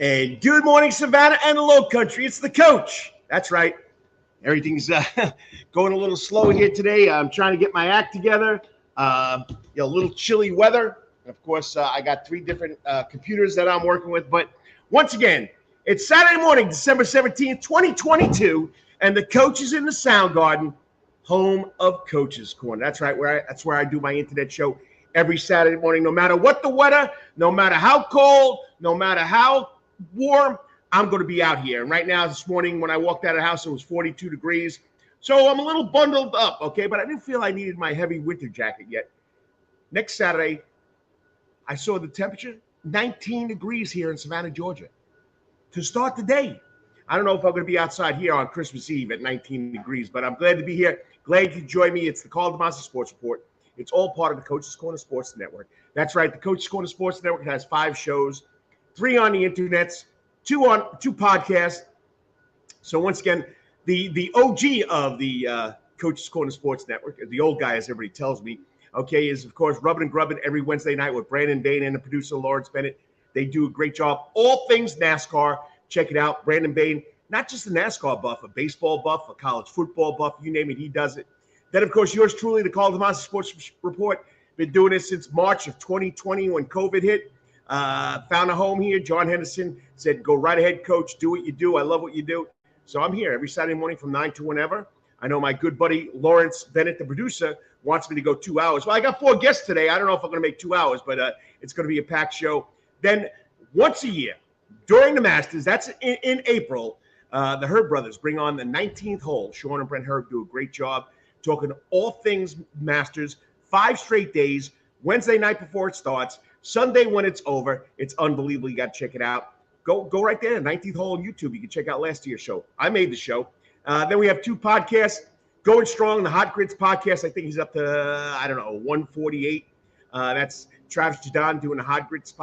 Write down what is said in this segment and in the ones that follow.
And good morning, Savannah and the Low Country. It's the coach. That's right. Everything's going a little slow here today. I'm trying to get my act together. A little chilly weather. Of course, I got 3 different computers that I'm working with. But once again, it's Saturday morning, December 17th, 2022, and the coach is in the Sound Garden, home of Coach's Corner. That's right. That's where I do my internet show every Saturday morning. No matter what the weather, no matter how cold, no matter how warm, I'm going to be out here. And right now, this morning, when I walked out of the house, it was 42 degrees. So I'm a little bundled up, okay? But I didn't feel I needed my heavy winter jacket yet. Next Saturday, I saw the temperature, 19 degrees here in Savannah, Georgia. To start the day. I don't know if I'm going to be outside here on Christmas Eve at 19 degrees, but I'm glad to be here. Glad you join me. It's the Karl DeMasi Sports Report. It's all part of the Coach's Corner Sports Network. That's right. The Coach's Corner Sports Network has 5 shows, 3 on the internets, 2 podcasts. So once again, the OG of the Coach's Corner Sports Network, the old guy, as everybody tells me, okay, is of course Rubbin' and Grubbin' every Wednesday night with Brandon Bain and the producer Lawrence Bennett. They do a great job. All things NASCAR. Check it out. Brandon Bain, not just a NASCAR buff, a baseball buff, a college football buff, you name it, he does it. Then, of course, yours truly, the Karl DeMasi Sports Report. Been doing this since March of 2020 when COVID hit. Found a home here. John Henderson said, go right ahead, coach. Do what you do. I love what you do. So I'm here every Saturday morning from 9 to whenever. I know my good buddy Lawrence Bennett, the producer, wants me to go 2 hours. Well, I got 4 guests today. I don't know if I'm going to make 2 hours, but it's going to be a packed show. Then once a year, during the Masters, that's in April, the Herb brothers bring on the 19th hole. Sean and Brent Herb do a great job talking all things Masters, 5 straight days, Wednesday night before it starts, Sunday when it's over. It's unbelievable. You got to check it out. Go right there, 19th hole on YouTube. You can check out last year's show. I made the show. Then we have 2 podcasts, Going Strong, the Hot Grids podcast. I think he's up to, 148. That's Travis Jadon doing the Hot Grids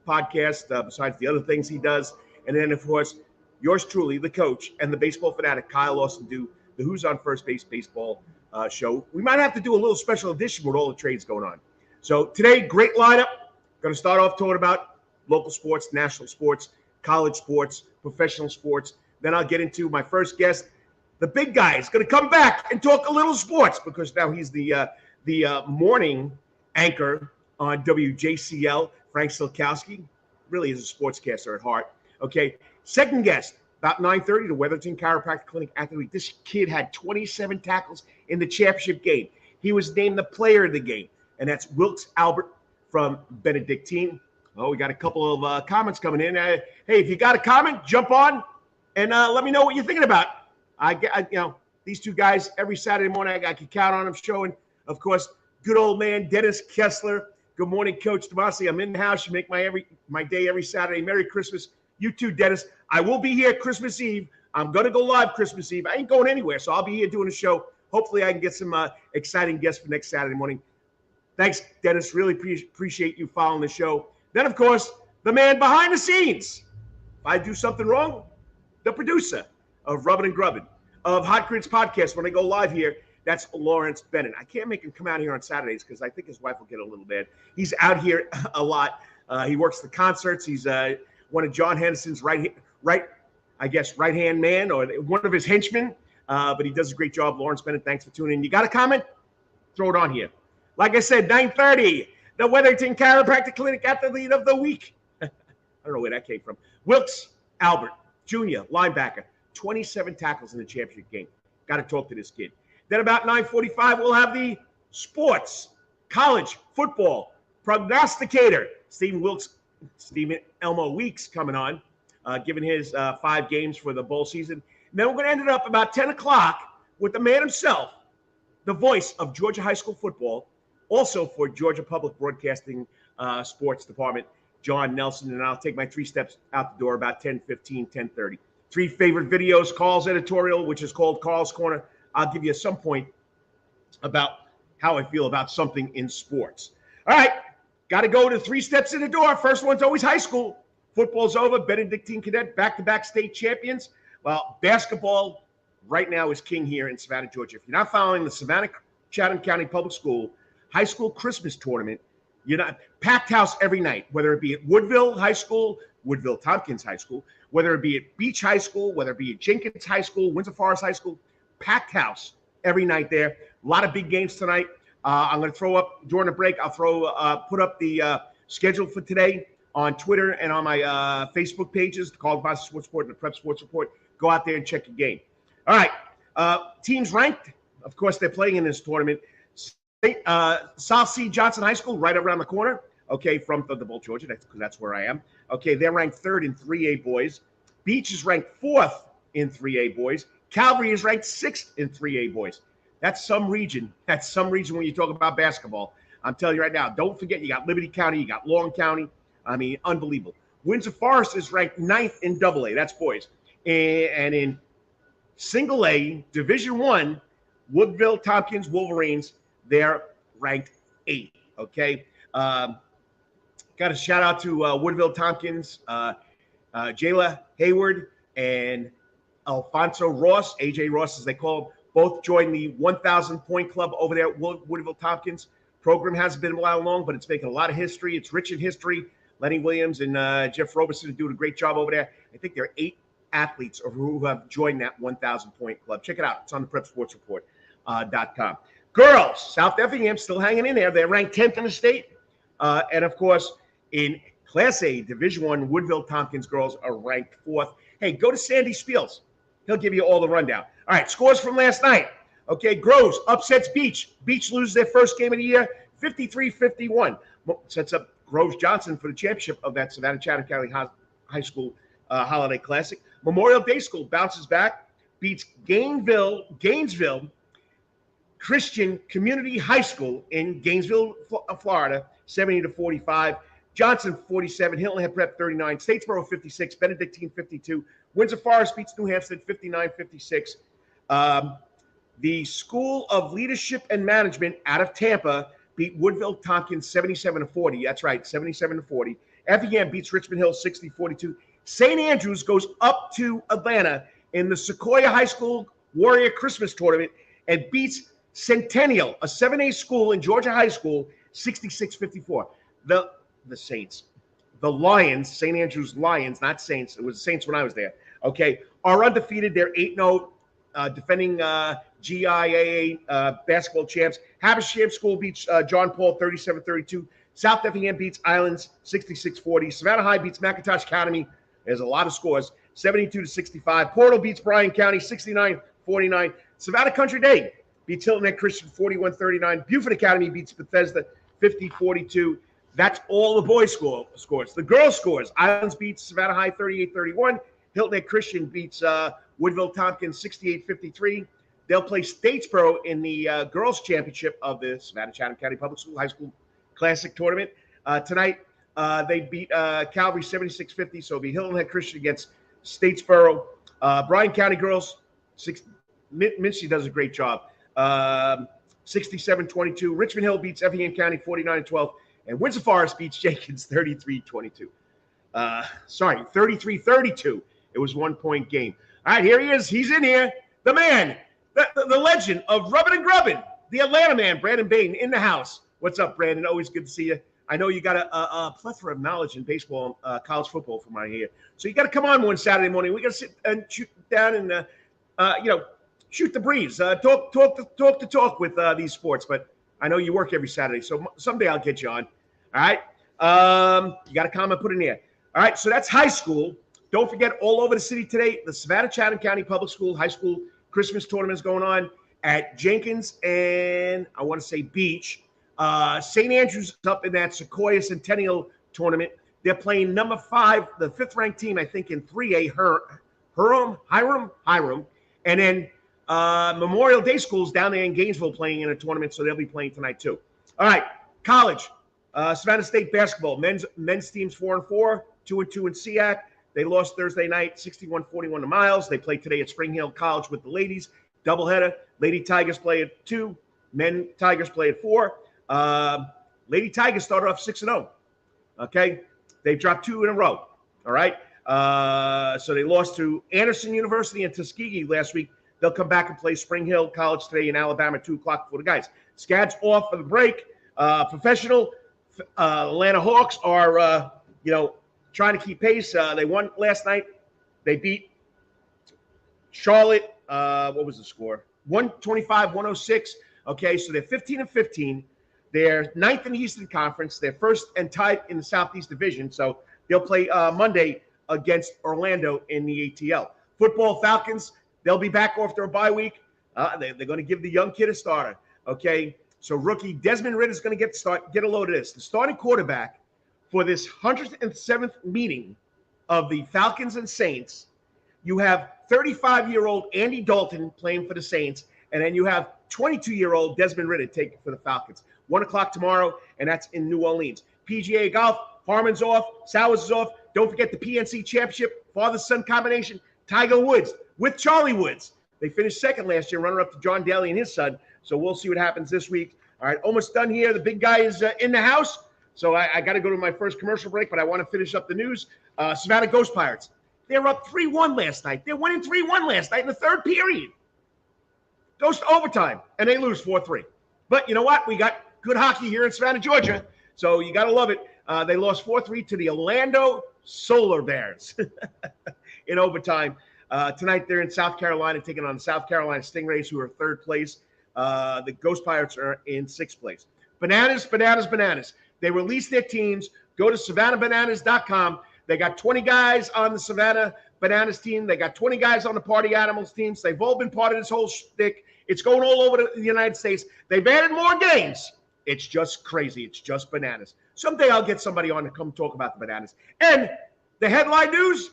podcast, besides the other things he does. And then, of course, yours truly, the coach, and the baseball fanatic, Kyle Lawson, do the Who's on First Base baseball show. We might have to do a little special edition with all the trades going on. So today, great lineup. Going to start off talking about local sports, national sports, college sports, professional sports. Then I'll get into my first guest. The big guy is going to come back and talk a little sports because now he's the morning anchor on WJCL. Frank Sulkowski really is a sportscaster at heart. Okay, second guest, about 9:30, the Wetherington Chiropractic Clinic athlete. This kid had 27 tackles in the championship game. He was named the player of the game, and that's Wilkes Albert from Benedictine. Oh, we got a couple of comments coming in. Hey, if you got a comment, jump on and let me know what you're thinking about. These 2 guys every Saturday morning, I can count on them showing, of course, good old man Dennis Kessler. Good morning, Coach DeMasi. I'm in the house. You make my day every Saturday. Merry Christmas. You too, Dennis. I will be here Christmas Eve. I'm going to go live Christmas Eve. I ain't going anywhere, so I'll be here doing a show. Hopefully I can get some exciting guests for next Saturday morning. Thanks, Dennis. Really appreciate you following the show. Then, of course, the man behind the scenes. If I do something wrong, the producer of Rubbin' and Grubbin', of Hot Grids Podcast, when I go live here, that's Lawrence Bennett. I can't make him come out here on Saturdays because I think his wife will get a little mad. He's out here a lot. He works the concerts. He's one of John Henderson's right-hand man or one of his henchmen. But he does a great job. Lawrence Bennett, thanks for tuning in. You got a comment? Throw it on here. Like I said, 9:30, the Wetherington Chiropractic Clinic athlete of the week. I don't know where that came from. Wilkes Albert, Jr., linebacker, 27 tackles in the championship game. Got to talk to this kid. Then about 9:45, we'll have the sports, college, football, prognosticator, Stephen Elmo Weeks coming on, giving his 5 games for the bowl season. And then we're going to end it up about 10 o'clock with the man himself, the voice of Georgia high school football, also for Georgia Public Broadcasting Sports Department, John Nelson. And I'll take my 3 steps out the door about 10:15, 10:30. 3 favorite videos, Karl's editorial, which is called Karl's Corner. I'll give you at some point about how I feel about something in sports. All right, got to go to 3 steps in the door. First one's always high school. Football's over. Benedictine Cadet, back-to-back state champions. Well, basketball right now is king here in Savannah, Georgia. If you're not following the Savannah Chatham County Public School high school Christmas tournament, you're not packed house every night, whether it be at Woodville High School, Woodville Tompkins High School, whether it be at Beach High School, whether it be at Jenkins High School, Windsor Forest High School, packed house every night there. A lot of big games tonight. I'm going to throw up during the break. I'll put up the schedule for today on Twitter and on my Facebook pages, the Karl DeMasi Sports Report and the Prep Sports Report. Go out there and check your game. All right. Teams ranked. Of course, they're playing in this tournament. South Sea Johnson High School, right around the corner, okay, from Thunderbolt, Georgia, because that's where I am. Okay, they're ranked 3rd in 3A boys. Beach is ranked 4th in 3A boys. Calvary is ranked 6th in 3A boys. That's some region. That's some region when you talk about basketball. I'm telling you right now, don't forget, you got Liberty County, you got Long County. I mean, unbelievable. Windsor Forest is ranked 9th in AA. That's boys. And in Single A, Division I, Woodville Tompkins Wolverines, they're ranked 8th. Okay. Got a shout out to Woodville Tompkins, Jayla Hayward, and Alfonso Ross, AJ Ross as they call him, both joined the 1,000 point club over there at Woodville Tompkins. Program hasn't been a while long, but it's making a lot of history. It's rich in history. Lenny Williams and Jeff Roberson are doing a great job over there. I think there are 8 athletes who have joined that 1,000 point club. Check it out. It's on the Prep Sports Report.com. Girls, South Effingham still hanging in there. They're ranked 10th in the state. And, of course, in Class A, Division I, Woodville Tompkins girls are ranked 4th. Hey, go to Sandy Spiels. He'll give you all the rundown. All right, scores from last night. Okay, Groves upsets Beach. Beach loses their first game of the year, 53-51. Sets up Groves Johnson for the championship of that Savannah Chatham County High School Holiday Classic. Memorial Day School bounces back, beats Gainesville Christian Community High School in Gainesville, Florida, 70-45. Johnson 47, Hilton Head Prep 39, Statesboro 56, Benedictine 52. Windsor Forest beats New Hampstead 59-56. The School of Leadership and Management out of Tampa beat Woodville Tompkins 77-40. That's right, 77-40. Effingham beats Richmond Hill 60-42. St. Andrews goes up to Atlanta in the Sequoia High School Warrior Christmas Tournament and beats Centennial, a 7A school in Georgia High School, 66-54. The Saints, the Lions, St. Andrews Lions, not Saints. It was the Saints when I was there. Okay, are undefeated. They're 8-0, defending GIAA basketball champs. Habersham School beats John Paul 37-32. South Effingham beats Islands 66-40. Savannah High beats McIntosh Academy. There's a lot of scores, 72-65. Portal beats Bryan County 69-49. Savannah Country Day beats Hilton Head Christian 41-39. Beaufort Academy beats Bethesda 50-42. That's all the boys' scores. The girls' scores. Islands beats Savannah High 38-31. Hilton Head Christian beats Woodville Tompkins 68-53. They'll play Statesboro in the girls' championship of the Savannah Chatham County Public School High School Classic Tournament. Tonight, they beat Calvary 76-50, so it'll be Hilton Head Christian against Statesboro. Bryan County girls, Mincy does a great job. 67-22. Richmond Hill beats Effingham County 49-12. And Windsor Forest beats Jenkins 33-22. 33-32. It was 1-point game. All right, here he is. He's in here. The man, the legend of Rubbin' and Grubbin', the Atlanta man, Brandon Bain, in the house. What's up, Brandon? Always good to see you. I know you got a plethora of knowledge in baseball, college football from right here. So you got to come on one Saturday morning. We got to sit and shoot down and, shoot the breeze. Talk the talk with these sports. But I know you work every Saturday, so someday I'll get you on. All right. You got a comment put in there. All right. So that's high school. Don't forget, all over the city today, the Savannah Chatham County Public School High School Christmas tournament is going on at Jenkins and I want to say Beach. St. Andrews is up in that Sequoia Centennial tournament. They're playing number 5, the 5th ranked team, I think, in 3A, Hiram. And then Memorial Day School's down there in Gainesville playing in a tournament, so they'll be playing tonight too. All right, college. Savannah State basketball. Men's team's 4-4, 2-2 in SEAC. They lost Thursday night, 61-41 to Miles. They play today at Spring Hill College with the ladies. Doubleheader. Lady Tigers play at 2. Men Tigers play at 4. Lady Tigers started off 6-0. Okay, they've dropped 2 in a row. All right, so they lost to Anderson University and Tuskegee last week. They'll come back and play Spring Hill College today in Alabama at 2 o'clock for the guys. Scads off for the break. Professional Atlanta Hawks are trying to keep pace. They won last night. They beat Charlotte. What was the score? 125-106. Okay, so they're 15-15. They're ninth in the Eastern Conference. They're first and tied in the Southeast Division. So they'll play Monday against Orlando in the ATL. Football Falcons, they'll be back after a bye week. They're going to give the young kid a starter. Okay, so rookie Desmond Ridder is going to get a load of this. The starting quarterback for this 107th meeting of the Falcons and Saints, you have 35-year-old Andy Dalton playing for the Saints, and then you have 22-year-old Desmond Ridder taking for the Falcons. 1 o'clock tomorrow, and that's in New Orleans. PGA Golf, Harmon's off, Sowers is off. Don't forget the PNC Championship, father-son combination, Tiger Woods with Charlie Woods. They finished second last year, runner-up to John Daly and his son. So we'll see what happens this week. All right, almost done here. The big guy is in the house. So I got to go to my first commercial break, but I want to finish up the news. Savannah Ghost Pirates. They're up 3-1 last night. They're winning 3-1 last night in the third period. Goes to overtime, and they lose 4-3. But you know what? We got good hockey here in Savannah, Georgia. So you got to love it. They lost 4-3 to the Orlando Solar Bears in overtime. Tonight they're in South Carolina taking on the South Carolina Stingrays, who are third place. The Ghost Pirates are in sixth place. Bananas. They released their teams. Go to SavannahBananas.com. They got 20 guys on the Savannah Bananas team. They got 20 guys on the Party Animals teams. They've all been part of this whole shtick. It's going all over the United States. They've added more games. It's just crazy. It's just bananas. Someday I'll get somebody on to come talk about the Bananas. And the headline news,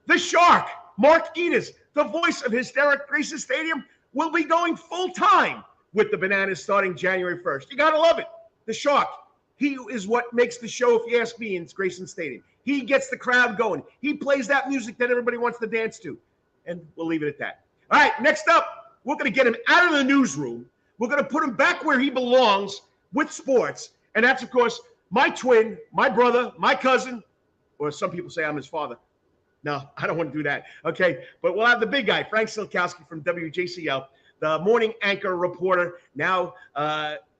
the Shark, Mark Edis, the voice of Hysteric Graces Stadium, will be going full-time with the Bananas starting January 1st. You got to love it. The Shark, he is what makes the show, if you ask me, in Grayson Stadium. He gets the crowd going. He plays that music that everybody wants to dance to. And we'll leave it at that. All right, next up, we're going to get him out of the newsroom. We're going to put him back where he belongs with sports. And that's, of course, my twin, my brother, my cousin, or some people say I'm his father. No, I don't want to do that. Okay, but we'll have the big guy, Frank Sulkowski from WJCL, the morning anchor reporter. Now,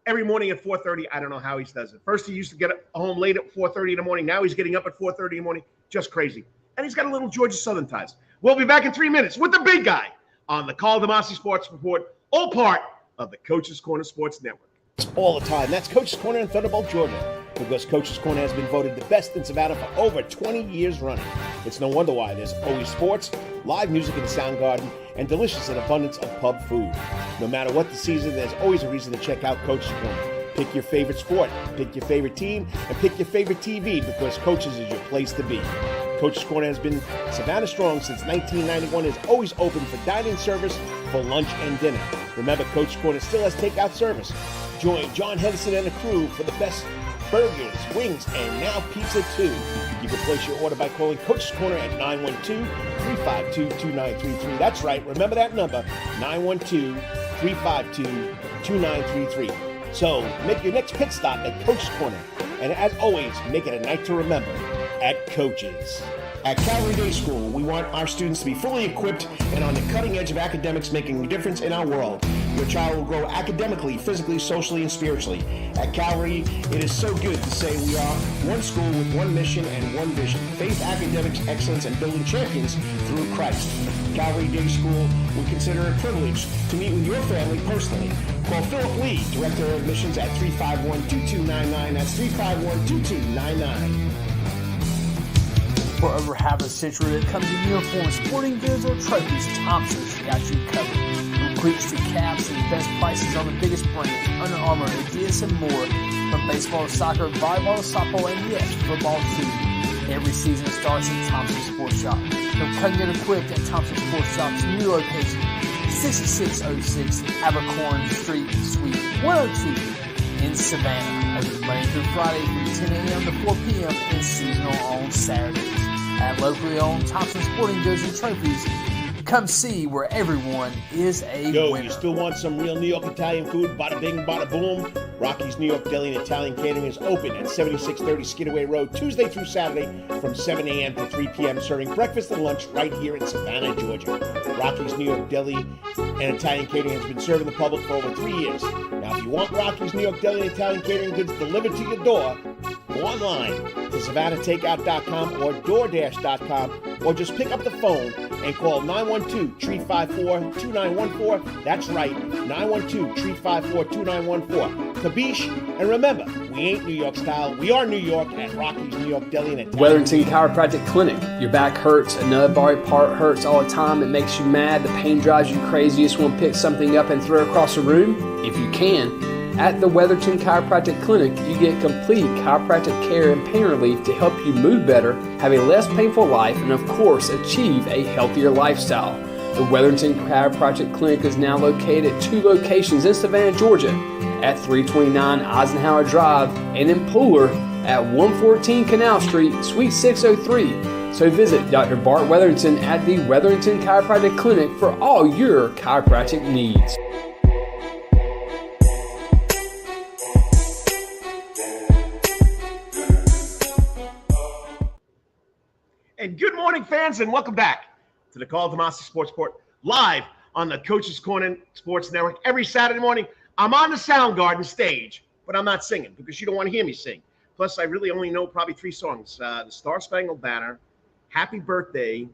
every morning at 4:30, I don't know how he does it. First, he used to get home late at 4:30 in the morning. Now he's getting up at 4:30 in the morning. Just crazy. And he's got a little Georgia Southern ties. We'll be back in 3 minutes with the big guy on the Karl DeMasi Sports Report, all part of the Coach's Corner Sports Network. All the time. That's Coach's Corner in Thunderbolt, Georgia, because Coach's Corner has been voted the best in Savannah for over 20 years running. It's no wonder why there's always sports, live music in the sound garden, and delicious and abundance of pub food. No matter what the season, there's always a reason to check out Coach's Corner. Pick your favorite sport, pick your favorite team, and pick your favorite TV, because Coach's is your place to be. Coach's Corner has been Savannah strong since 1991, is always open for dine-in service for lunch and dinner. Remember, Coach's Corner still has takeout service. Join John Henderson and the crew for the best burgers, wings, and now pizza too. You can place your order by calling Coach's Corner at 912-352-2933. That's right, remember that number, 912-352-2933. So make your next pit stop at Coach's Corner. And as always, make it a night to remember at Coach's. At Calvary Day School, we want our students to be fully equipped and on the cutting edge of academics, making a difference in our world. Your child will grow academically, physically, socially, and spiritually. At Calvary, it is so good to say we are one school with one mission and one vision: faith, academics, excellence, and building champions through Christ. Calvary Day School, we consider it a privilege to meet with your family personally. Call Philip Lee, Director of Admissions, at 351-2299. That's 351-2299. For over half a century, when it comes to uniforms, sporting goods, or trophies, Thompson's got you covered. From cleats to caps and best prices on the biggest brands, Under Armour, Adidas, and more. From baseball to soccer, volleyball to softball, and yes, football too. Every season starts at Thompson Sports Shop. From cutting and equipped at Thompson Sports Shop's new location, 6606 Abercorn Street, Suite 102 in Savannah. Open Monday through Friday from 10 a.m. to 4 p.m. and seasonal on Saturdays. At locally owned Thompson Sporting Goods and Trophies, come see where everyone is a winner. You still want some real New York Italian food? Bada bing, bada boom. Rocky's New York Deli and Italian Catering is open at 7630 Skidaway Road, Tuesday through Saturday from 7 a.m. to 3 p.m., serving breakfast and lunch right here in Savannah, Georgia. Rocky's New York Deli and Italian Catering has been serving the public for over 3 years. Now, if you want Rocky's New York Deli and Italian Catering goods delivered to your door, online to SavannahTakeout.com or DoorDash.com, or just pick up the phone and call 912-354-2914. That's right, 912-354-2914. Kabish, and remember, we ain't New York style. We are New York at Rocky's New York Deli and Italian. Wetherington Chiropractic Clinic. Your back hurts, another body part hurts all the time. It makes you mad. The pain drives you crazy. You just want to pick something up and throw it across the room. If you can, at the Wetherington Chiropractic Clinic, you get complete chiropractic care and pain relief to help you move better, have a less painful life, and of course, achieve a healthier lifestyle. The Wetherington Chiropractic Clinic is now located at 2 locations in Savannah, Georgia, at 329 Eisenhower Drive and in Pooler at 114 Canal Street, Suite 603. So visit Dr. Bart Wetherington at the Wetherington Chiropractic Clinic for all your chiropractic needs. And good morning, fans, and welcome back to the Karl DeMasi Sports Report, live on the Coach's Corner Sports Network every Saturday morning. I'm on the Soundgarden stage, but I'm not singing because you don't want to hear me sing. Plus, I really only know probably 3 songs. The Star Spangled Banner, Happy Birthday.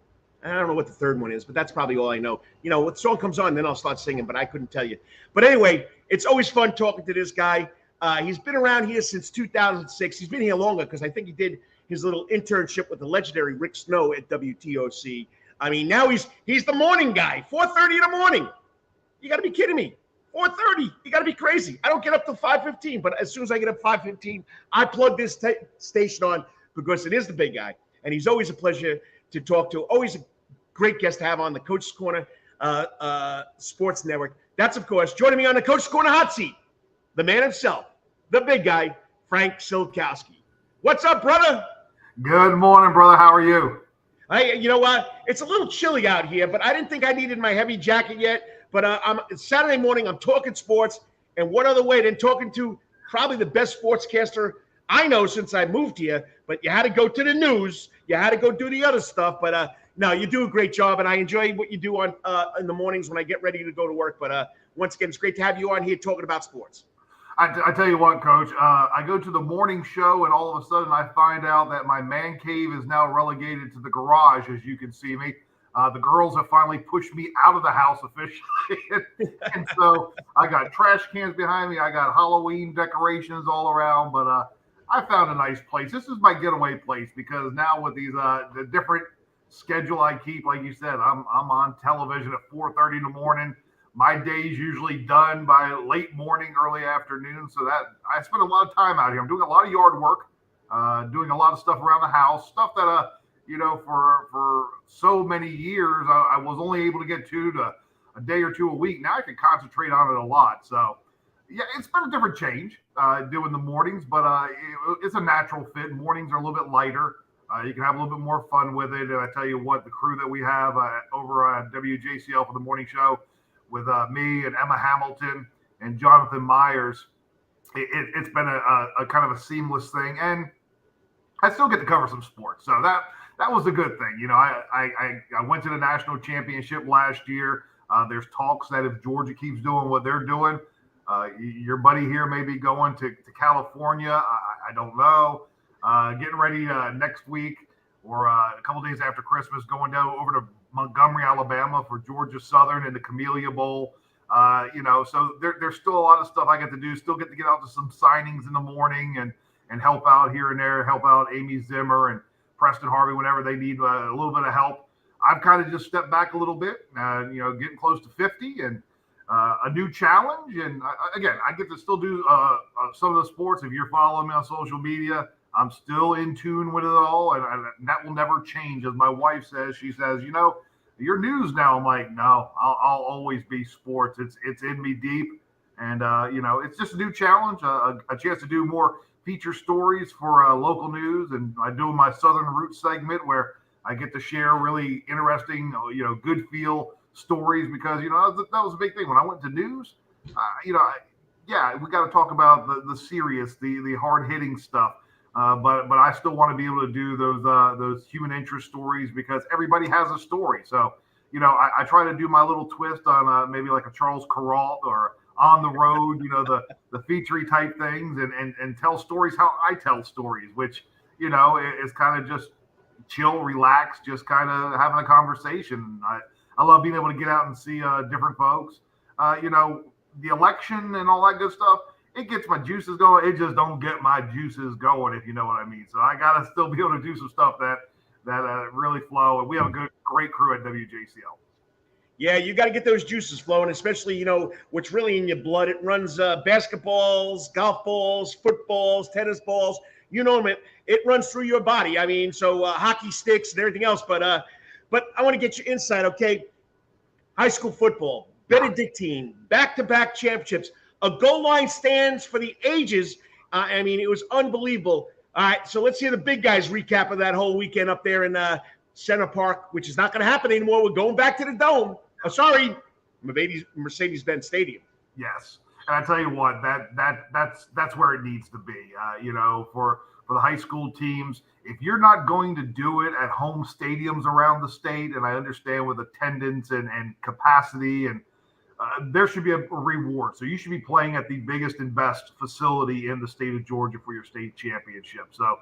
I don't know what the third one is, but that's probably all I know. You know, what song comes on, then I'll start singing, but I couldn't tell you. But anyway, it's always fun talking to this guy. He's been around here since 2006. He's been here longer because I think he did his little internship with the legendary Rick Snow at WTOC. I mean, now he's the morning guy, 4:30 in the morning. You got to be kidding me. 4:30. You got to be crazy. I don't get up till 5:15, but as soon as I get up 5:15, I plug this station on because it is the big guy, and he's always a pleasure to talk to. Always a great guest to have on the Coach's Corner Sports Network. That's, of course, joining me on the Coach's Corner hot seat, the man himself, the big guy, Frank Sulkowski. What's up, brother? Good morning, brother. How are you? You know what? It's a little chilly out here, but I didn't think I needed my heavy jacket yet. But it's Saturday morning. I'm talking sports, and what other way than talking to probably the best sportscaster I know since I moved here. But you had to go to the news. You had to go do the other stuff. But no, you do a great job, and I enjoy what you do on in the mornings when I get ready to go to work. But once again, it's great to have you on here talking about sports. I tell you what, Coach, I go to the morning show, and all of a sudden I find out that my man cave is now relegated to the garage, as you can see me. The girls have finally pushed me out of the house officially. And so I got trash cans behind me. I got Halloween decorations all around, but I found a nice place. This is my getaway place because now with these the different schedule I keep, like you said, I'm on television at 4:30 in the morning. My day's usually done by late morning, early afternoon. So that I spend a lot of time out here. I'm doing a lot of yard work, doing a lot of stuff around the house, stuff that, you know, for so many years, I was only able to get to a day or two a week. Now I can concentrate on it a lot. So, yeah, it's been a different change doing the mornings, but it's a natural fit. Mornings are a little bit lighter. You can have a little bit more fun with it. And I tell you what, the crew that we have over at WJCL for the morning show, with me and Emma Hamilton and Jonathan Myers, it's been a kind of a seamless thing, and I still get to cover some sports, so that was a good thing. You know, I went to the national championship last year. There's talks that if Georgia keeps doing what they're doing, your buddy here may be going to California. I don't know. Getting ready next week or a couple days after Christmas, going down over to Montgomery, Alabama for Georgia Southern in the Camellia Bowl. You know, so there's still a lot of stuff I get to do. Still get to get out to some signings in the morning and help out here and there, help out Amy Zimmer and Preston Harvey whenever they need a little bit of help. I've kind of just stepped back a little bit, you know, getting close to 50 and a new challenge. And again, I get to still do some of the sports. If you're following me on social media, I'm still in tune with it all, and that will never change. As my wife says, she says, you know, you're news now. I'm like, no, I'll always be sports. It's in me deep, and you know, it's just a new challenge, a chance to do more feature stories for local news, and I do my Southern Roots segment where I get to share really interesting, you know, good feel stories because you know that was a big thing when I went to news. You know, yeah, we got to talk about the serious, the hard hitting stuff. But I still want to be able to do those human interest stories because everybody has a story. So, you know, I try to do my little twist on maybe like a Charles Kuralt or on the road, the featurey type things and tell stories how I tell stories, which, is kind of just chill, relax, just kind of having a conversation. I love being able to get out and see different folks. The election and all that good stuff, it gets my juices going. It just don't get my juices going, if you know what I mean. So I got to still be able to do some stuff that really flow. And we have a great crew at WJCL. Yeah, you got to get those juices flowing, especially, what's really in your blood. It runs basketballs, golf balls, footballs, tennis balls, you know it runs through your body. I mean, so hockey sticks and everything else. But I want to get your insight, okay? High school football, Benedictine, back-to-back championships. A goal line stands for the ages. It was unbelievable. All right, so let's hear the big guys recap of that whole weekend up there in Center Park, which is not going to happen anymore. We're going back to the Dome. Mercedes-Benz Stadium. Yes, and I tell you what, that's where it needs to be. For the high school teams, if you're not going to do it at home stadiums around the state, and I understand with attendance and capacity, and there should be a reward. So you should be playing at the biggest and best facility in the state of Georgia for your state championship. So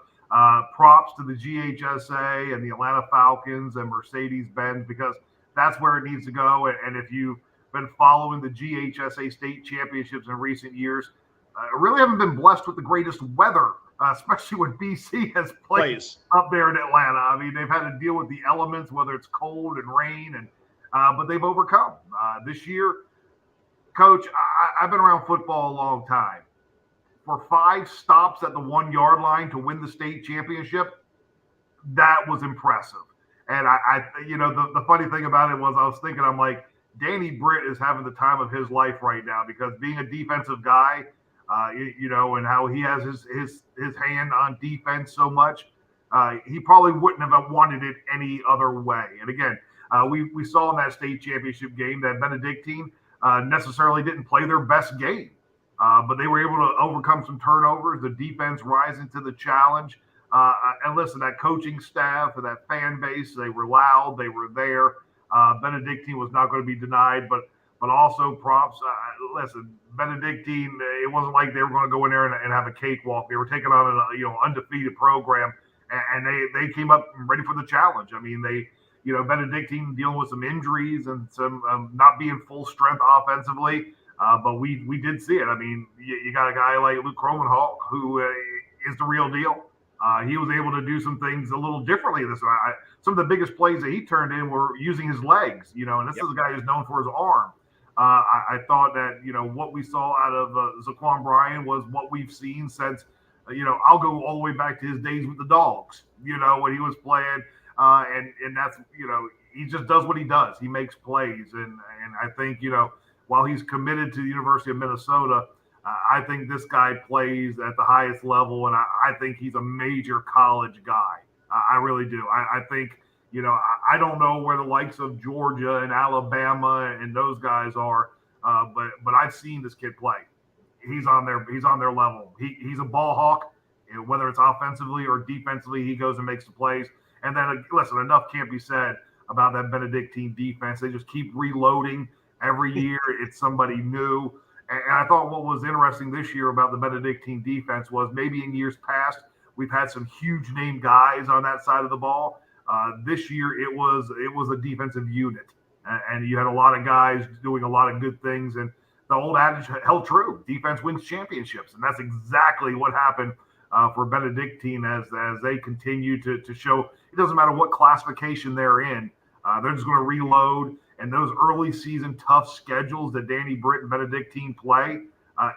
props to the GHSA and the Atlanta Falcons and Mercedes-Benz, because that's where it needs to go. And if you've been following the GHSA state championships in recent years, really haven't been blessed with the greatest weather, especially when BC has played up there in Atlanta. I mean, they've had to deal with the elements, whether it's cold and rain, but they've overcome. This year, Coach, I've been around football a long time. For 5 stops at the 1 yard line to win the state championship, that was impressive. And the funny thing about it was I was thinking, I'm like, Danny Britt is having the time of his life right now, because being a defensive guy, and how he has his hand on defense so much, he probably wouldn't have wanted it any other way. And again, we saw in that state championship game that Benedictine necessarily didn't play their best game, but they were able to overcome some turnovers. The defense rising to the challenge. And listen, that coaching staff and that fan base, they were loud, they were there. Benedictine was not going to be denied, but also props. Listen, Benedictine, it wasn't like they were going to go in there and have a cakewalk. They were taking on an undefeated program, and they came up ready for the challenge. I mean, Benedictine dealing with some injuries and some not being full strength offensively, but we did see it. I mean, you got a guy like Luke Cromenhall, who is the real deal. He was able to do some things a little differently this time. Some of the biggest plays that he turned in were using his legs, and this is a guy who's known for his arm. I thought that, what we saw out of Zaquan Bryan was what we've seen since, I'll go all the way back to his days with the Dogs, when he was playing. And that's, he just does what he does. He makes plays. And I think, while he's committed to the University of Minnesota, I think this guy plays at the highest level, and I think he's a major college guy. I really do. I think, I don't know where the likes of Georgia and Alabama and those guys are, but I've seen this kid play. He's on their level. He's a ball hawk, whether it's offensively or defensively. He goes and makes the plays. And then, listen, enough can't be said about that Benedictine defense. They just keep reloading every year. It's somebody new. And I thought what was interesting this year about the Benedictine defense was maybe in years past, we've had some huge name guys on that side of the ball. This year, it was a defensive unit. And you had a lot of guys doing a lot of good things. And the old adage held true. Defense wins championships. And that's exactly what happened for Benedictine as they continue to show. It doesn't matter what classification they're in. They're just going to reload. And those early season tough schedules that Danny Britt and Benedictine play,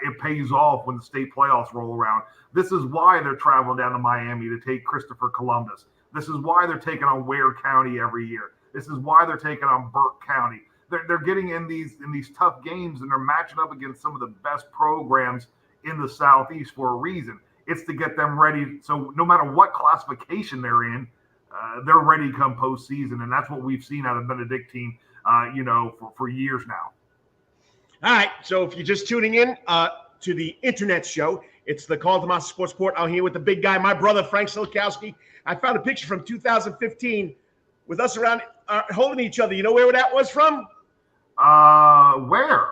it pays off when the state playoffs roll around. This is why they're traveling down to Miami to take Christopher Columbus. This is why they're taking on Ware County every year. This is why they're taking on Burke County. They're getting in these tough games, and they're matching up against some of the best programs in the Southeast for a reason. It's to get them ready. So no matter what classification they're in, they're ready to come postseason, and that's what we've seen out of Benedictine, for years now. All right, so if you're just tuning in to the internet show, it's the Karl DeMasi Sports Report. I'm here with the big guy, my brother, Frank Sulkowski. I found a picture from 2015 with us around holding each other. You know where that was from? Where?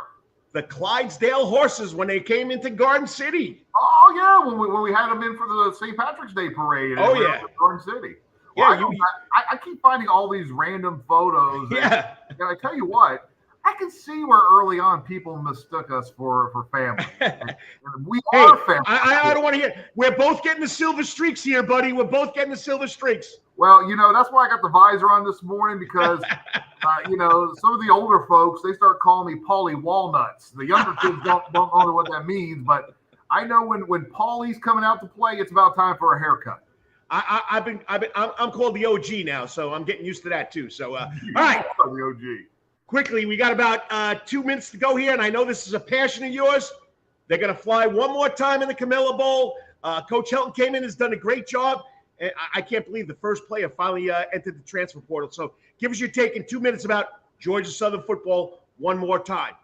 the Clydesdale horses when they came into Garden City. Oh yeah, when we had them in for the St. Patrick's Day parade. Oh yeah, Garden City. Well, yeah, I keep finding all these random photos. Yeah, and I tell you what, I can see where early on people mistook us for family. And we are family. I don't want to hear. We're both getting the silver streaks here, buddy. We're both getting the silver streaks. Well, that's why I got the visor on this morning because, some of the older folks, they start calling me Paulie Walnuts. The younger kids don't know what that means, but I know when Paulie's coming out to play, it's about time for a haircut. I'm called the OG now, so I'm getting used to that too. So, all right. The OG. Quickly, we got about 2 minutes to go here, and I know this is a passion of yours. They're going to fly one more time in the Camilla Bowl. Coach Helton came in, has done a great job. And I can't believe the first player finally entered the transfer portal. So give us your take in 2 minutes about Georgia Southern football one more time.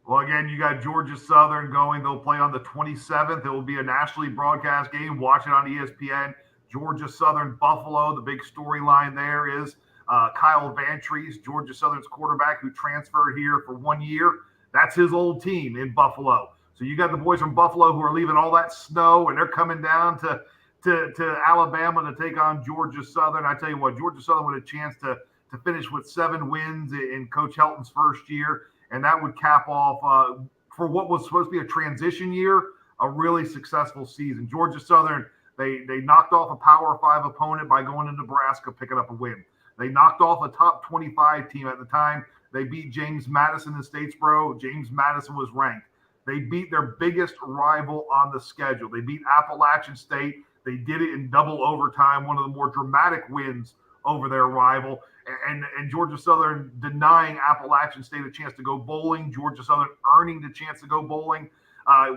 Well, again, you got Georgia Southern going. They'll play on the 27th. It will be a nationally broadcast game. Watch it on ESPN. Georgia Southern Buffalo. The big storyline there is Kyle Vantrease, Georgia Southern's quarterback who transferred here for 1 year. That's his old team in Buffalo. So you got the boys from Buffalo who are leaving all that snow, and they're coming down to Alabama to take on Georgia Southern. I tell you what, Georgia Southern with a chance to finish with 7 wins in Coach Helton's first year, and that would cap off for what was supposed to be a transition year, a really successful season. Georgia Southern, they knocked off a Power 5 opponent by going to Nebraska, picking up a win. They knocked off a top 25 team at the time. They beat James Madison in Statesboro. James Madison was ranked. They beat their biggest rival on the schedule. They beat Appalachian State. They did it in double overtime, one of the more dramatic wins over their rival. And Georgia Southern denying Appalachian State a chance to go bowling. Georgia Southern earning the chance to go bowling.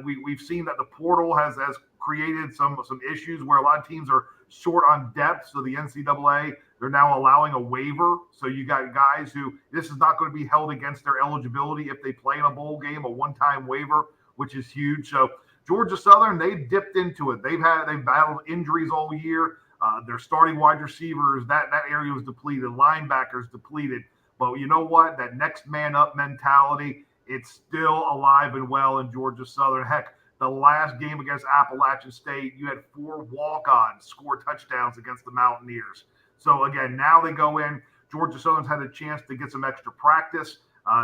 We've seen that the portal has created some issues where a lot of teams are short on depth. So the NCAA, they're now allowing a waiver. So you got guys who this is not going to be held against their eligibility if they play in a bowl game, a one-time waiver, which is huge. So Georgia Southern, they've dipped into it. They've battled injuries all year. Their starting wide receivers, that area was depleted. Linebackers depleted. But you know what? That next man up mentality, it's still alive and well in Georgia Southern. Heck, the last game against Appalachian State, you had 4 walk-ons score touchdowns against the Mountaineers. So again, now they go in. Georgia Southern's had a chance to get some extra practice.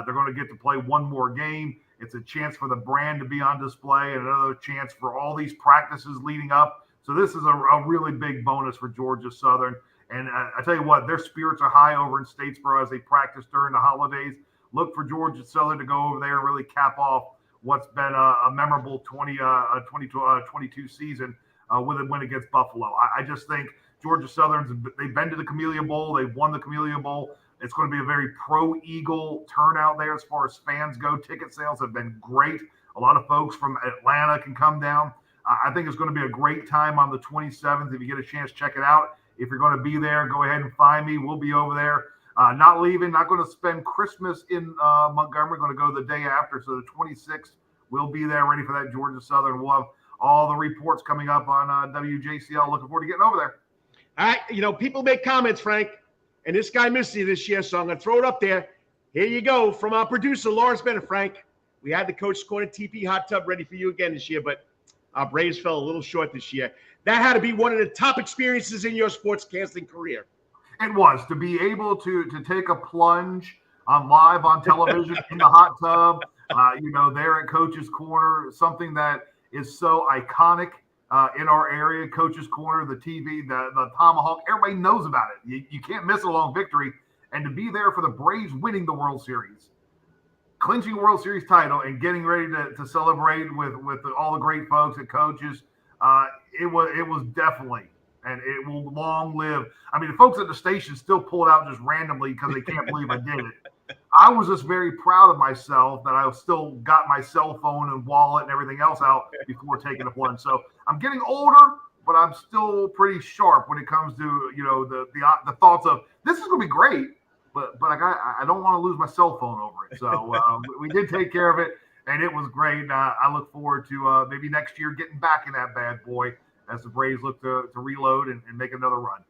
They're going to get to play one more game. It's a chance for the brand to be on display and another chance for all these practices leading up. So this is a really big bonus for Georgia Southern. And I tell you what, their spirits are high over in Statesboro as they practice during the holidays. Look for Georgia Southern to go over there and really cap off what's been a memorable 2022 season with a win against Buffalo. I just think Georgia Southern's, they've been to the Camellia Bowl. They've won the Camellia Bowl. It's going to be a very pro-Eagle turnout there as far as fans go. Ticket sales have been great. A lot of folks from Atlanta can come down. I think it's going to be a great time on the 27th. If you get a chance, check it out. If you're going to be there, go ahead and find me. We'll be over there. Not leaving, not going to spend Christmas in Montgomery. Going to go the day after. So the 26th, we'll be there ready for that Georgia Southern. We'll have all the reports coming up on WJCL. Looking forward to getting over there. All right. People make comments, Frank. And this guy missed you this year, so I'm going to throw it up there. Here you go from our producer, Lawrence Bennett. Frank, we had the Coach's Corner TP hot tub ready for you again this year, but our Braves fell a little short this year. That had to be one of the top experiences in your sportscasting career. It was, to be able to take a plunge live on television in the hot tub, there at Coach's Corner, something that is so iconic in our area. Coach's Corner, the TV, the tomahawk, everybody knows about it. You can't miss a long victory. And to be there for the Braves winning the World Series, clinching World Series title, and getting ready to celebrate with all the great folks at Coach's, it was definitely, and it will long live. I mean, the folks at the station still pull it out just randomly because they can't believe I did it. I was just very proud of myself that I still got my cell phone and wallet and everything else out before taking a plunge. So I'm getting older, but I'm still pretty sharp when it comes to the thoughts of this is going to be great, but I don't want to lose my cell phone over it. So we did take care of it, and it was great. I look forward to maybe next year getting back in that bad boy as the Braves look to reload and make another run.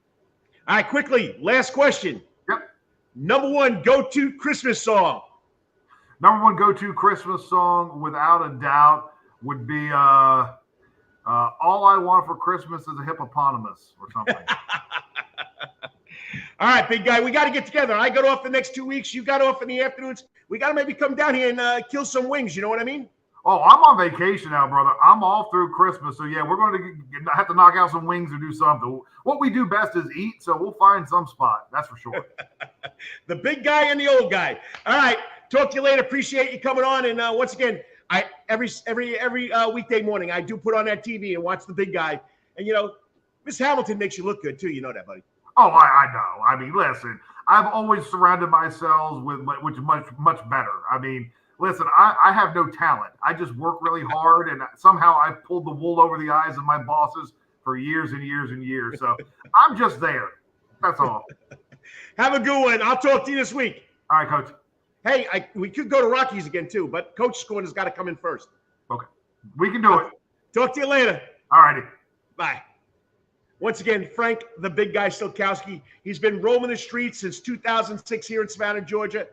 All right, quickly, last question. Yep. Number one go-to Christmas song. Number one go-to Christmas song, without a doubt, would be All I Want for Christmas is a Hippopotamus or something. All right, big guy, we got to get together. I got off the next 2 weeks. You got off in the afternoons. We got to maybe come down here and kill some wings. You know what I mean? Oh, I'm on vacation now, brother. I'm off through Christmas. So, yeah, we're going to have to knock out some wings or do something. What we do best is eat, so we'll find some spot. That's for sure. The big guy and the old guy. All right. Talk to you later. Appreciate you coming on. And once again, every weekday morning, I do put on that TV and watch the big guy. And, Miss Hamilton makes you look good, too. You know that, buddy. Oh, I know. I mean, listen, I've always surrounded myself with much better. I mean, listen, I have no talent. I just work really hard, and somehow I've pulled the wool over the eyes of my bosses for years and years and years. So I'm just there. That's all. Have a good one. I'll talk to you this week. All right, Coach. Hey, we could go to Rockies again, too, but Coach's Corner's got to come in first. Okay. We can do it. Talk to you later. All righty. Bye. Once again, Frank, the big guy, Sulkowski. He's been roaming the streets since 2006 here in Savannah, Georgia.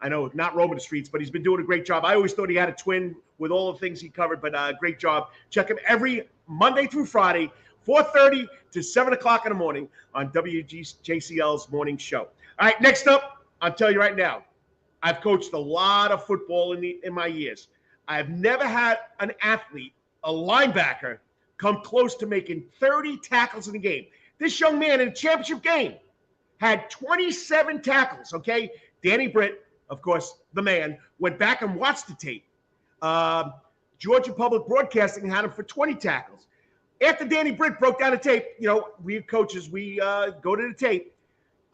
I know, not roaming the streets, but he's been doing a great job. I always thought he had a twin with all the things he covered, but great job. Check him every Monday through Friday, 4:30 to 7 o'clock in the morning on WJCL's morning show. All right, next up, I'll tell you right now, I've coached a lot of football in my years. I've never had an athlete, a linebacker, come close to making 30 tackles in a game. This young man in a championship game had 27 tackles, okay? Danny Britt, of course, the man, went back and watched the tape. Georgia Public Broadcasting had him for 20 tackles. After Danny Britt broke down the tape, we coaches, we go to the tape.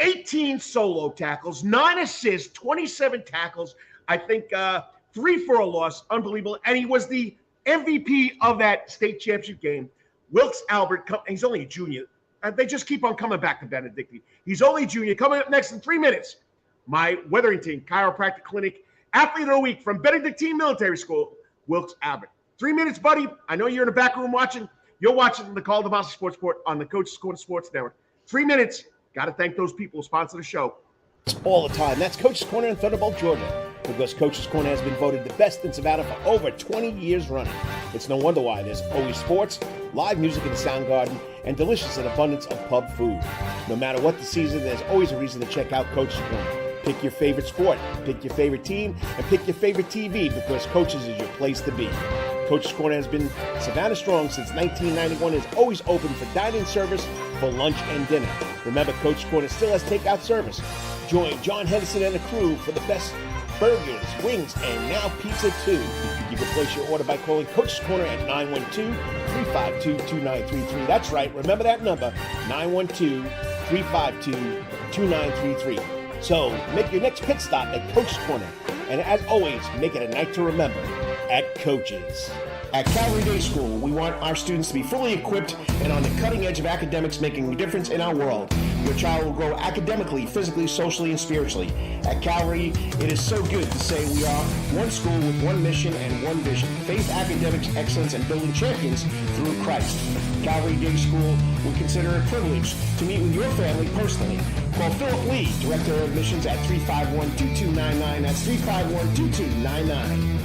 18 solo tackles, 9 assists, 27 tackles. I think 3 for a loss. Unbelievable. And he was the MVP of that state championship game. Wilkes Albert, he's only a junior. They just keep on coming back to Benedictine. He's only a junior. Coming up next in 3 minutes, my Wetherington Chiropractic Clinic Athlete of the Week from Benedictine Military School, Wilkes Albert. 3 minutes, buddy. I know you're in the back room watching. You're watching the Karl DeMasi Sports Report on the Coach's Corner Sports Network. 3 minutes. Got to thank those people who sponsor the show. All the time. That's Coach's Corner in Thunderbolt, Georgia. Because Coach's Corner has been voted the best in Savannah for over 20 years running. It's no wonder why. There's always sports, live music in the sound garden, and delicious and abundance of pub food. No matter what the season, there's always a reason to check out Coach's Corner. Pick your favorite sport, pick your favorite team, and pick your favorite TV because Coach's is your place to be. Coach's Corner has been Savannah strong since 1991 and is always open for dine-in service for lunch and dinner. Remember, Coach's Corner still has takeout service. Join John Henderson and the crew for the best burgers, wings, and now pizza too. You can place your order by calling Coach's Corner at 912-352-2933. That's right, remember that number, 912-352-2933. So make your next pit stop at Coach's Corner. And as always, make it a night to remember at Coach's. At Calvary Day School, we want our students to be fully equipped and on the cutting edge of academics, making a difference in our world. Your child will grow academically, physically, socially, and spiritually. At Calvary, it is so good to say we are one school with one mission and one vision. Faith, academics, excellence, and building champions through Christ. Calvary Day School will consider it a privilege to meet with your family personally. Call Philip Lee, Director of Admissions at 351-2299. That's 351-2299.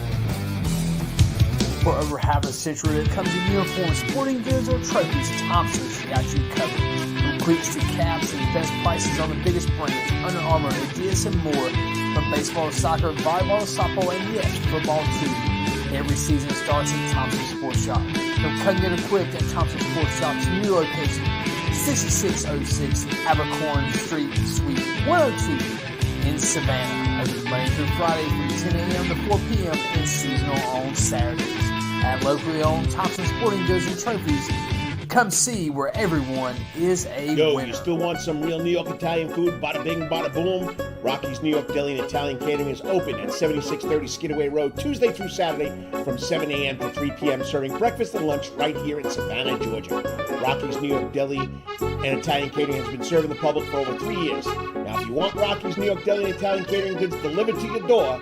For over half a century, it comes in uniforms, sporting goods, or trophies, Thompson's got you covered. From cleats to caps and best prices on the biggest brands, Under Armour, Adidas, and more. From baseball to soccer, volleyball to softball, and yes, football too. Every season starts at Thompson's Sports Shop. Come get equipped at Thompson Sports Shop's new location, 6606 Abercorn Street, Suite 102 in Savannah. Open Monday through Friday from 10 a.m. to 4 p.m. and seasonal on Saturdays. At locally owned Thompson Sporting Goods and Trophies, come see where everyone is a winner. You still want some real New York Italian food? Bada bing, bada boom. Rocky's New York Deli and Italian Catering is open at 7630 Skidaway Road, Tuesday through Saturday from 7 a.m. to 3 p.m., serving breakfast and lunch right here in Savannah, Georgia. Rocky's New York Deli and Italian Catering has been serving the public for over 3 years. Now, if you want Rocky's New York Deli and Italian Catering goods delivered to your door,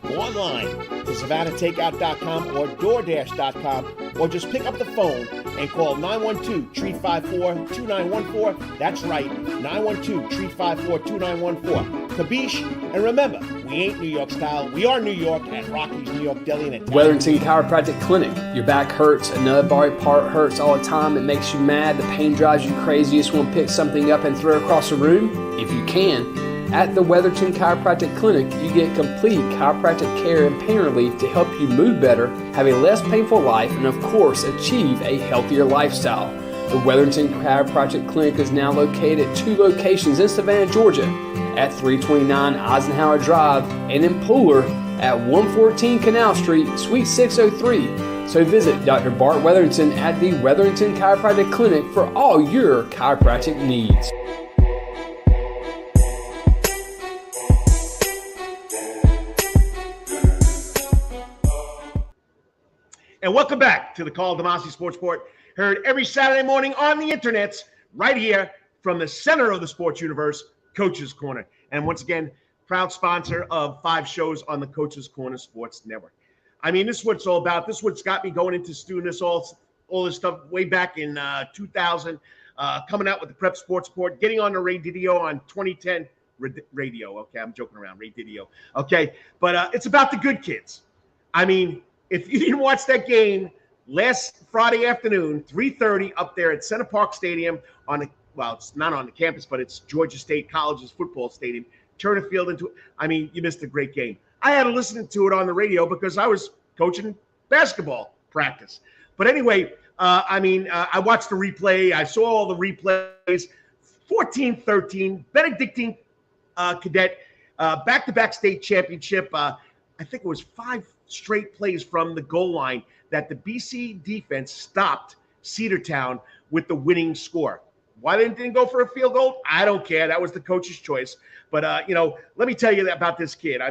go online to SavannahTakeout.com or DoorDash.com, or just pick up the phone and call 912-354-2914. That's right, 912-354-2914. Kabish, and remember, We ain't New York style. We are New York at Rocky's New York Deli and Italian. Wetherington Chiropractic Clinic. Your back hurts, another body part hurts all the time. It makes you mad. The pain drives you crazy. You just want to pick something up and throw it across the room. If you can, at the Wetherington Chiropractic Clinic, you get complete chiropractic care and pain relief to help you move better, have a less painful life, and of course, achieve a healthier lifestyle. The Wetherington Chiropractic Clinic is now located at 2 locations in Savannah, Georgia, at 329 Eisenhower Drive and in Pooler at 114 Canal Street, Suite 603. So visit Dr. Bart Wetherington at the Wetherington Chiropractic Clinic for all your chiropractic needs. And welcome back to the Karl DeMasi Sports Report, heard every Saturday morning on the internets, right here from the center of the sports universe, Coach's Corner. And once again, proud sponsor of 5 shows on the Coach's Corner Sports Network. I mean, this is what it's all about. This is what's got me going into doing this all this stuff way back in 2000, coming out with the Prep Sports Report, getting on the radio on 2010 radio. Okay, I'm joking around, radio. Okay, but it's about the good kids. I mean, if you didn't watch that game last Friday afternoon, 3:30 up there at Center Park Stadium it's not on the campus, but it's Georgia State College's football stadium. Turn the field into, you missed a great game. I had to listen to it on the radio because I was coaching basketball practice. But anyway, I watched the replay. I saw all the replays. 14-13, Benedictine Cadet, back-to-back state championship. I think it was 5 straight plays from the goal line that the BC defense stopped Cedartown with the winning score. Why they didn't go for a field goal? I don't care. That was the coach's choice. But, let me tell you about this kid.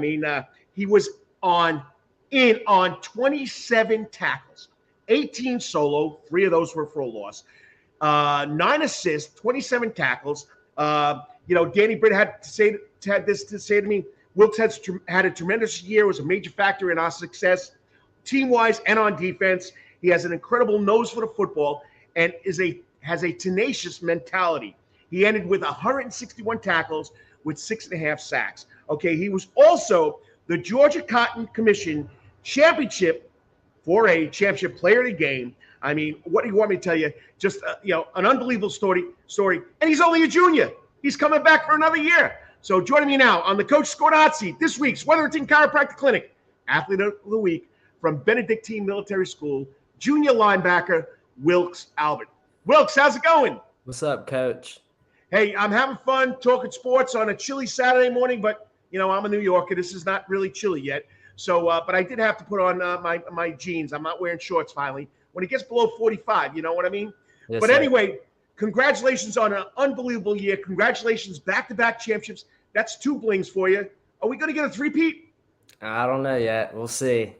He was on 27 tackles, 18 solo. 3 of those were for a loss. 9 assists, 27 tackles. Danny Britt had this to say to me. Wilkes had a tremendous year, was a major factor in our success, team-wise and on defense. He has an incredible nose for the football and has a tenacious mentality. He ended with 161 tackles with 6.5 sacks. Okay, he was also the Georgia Cotton Commission championship championship player of the game. What do you want me to tell you? Just an unbelievable story. And he's only a junior. He's coming back for another year. So joining me now on the Coach's Corner hot seat, this week's Wetherington Chiropractic Clinic Athlete of the Week from Benedictine Military School, junior linebacker Wilkes Albert. Wilkes, how's it going? What's up, Coach? Hey, I'm having fun talking sports on a chilly Saturday morning, but, I'm a New Yorker. This is not really chilly yet. So, but I did have to put on my jeans. I'm not wearing shorts finally. When it gets below 45, you know what I mean? Yes, but sir. Anyway, congratulations on an unbelievable year. Congratulations, back-to-back championships. That's 2 blings for you. Are we going to get a 3-peat? I don't know yet. We'll see.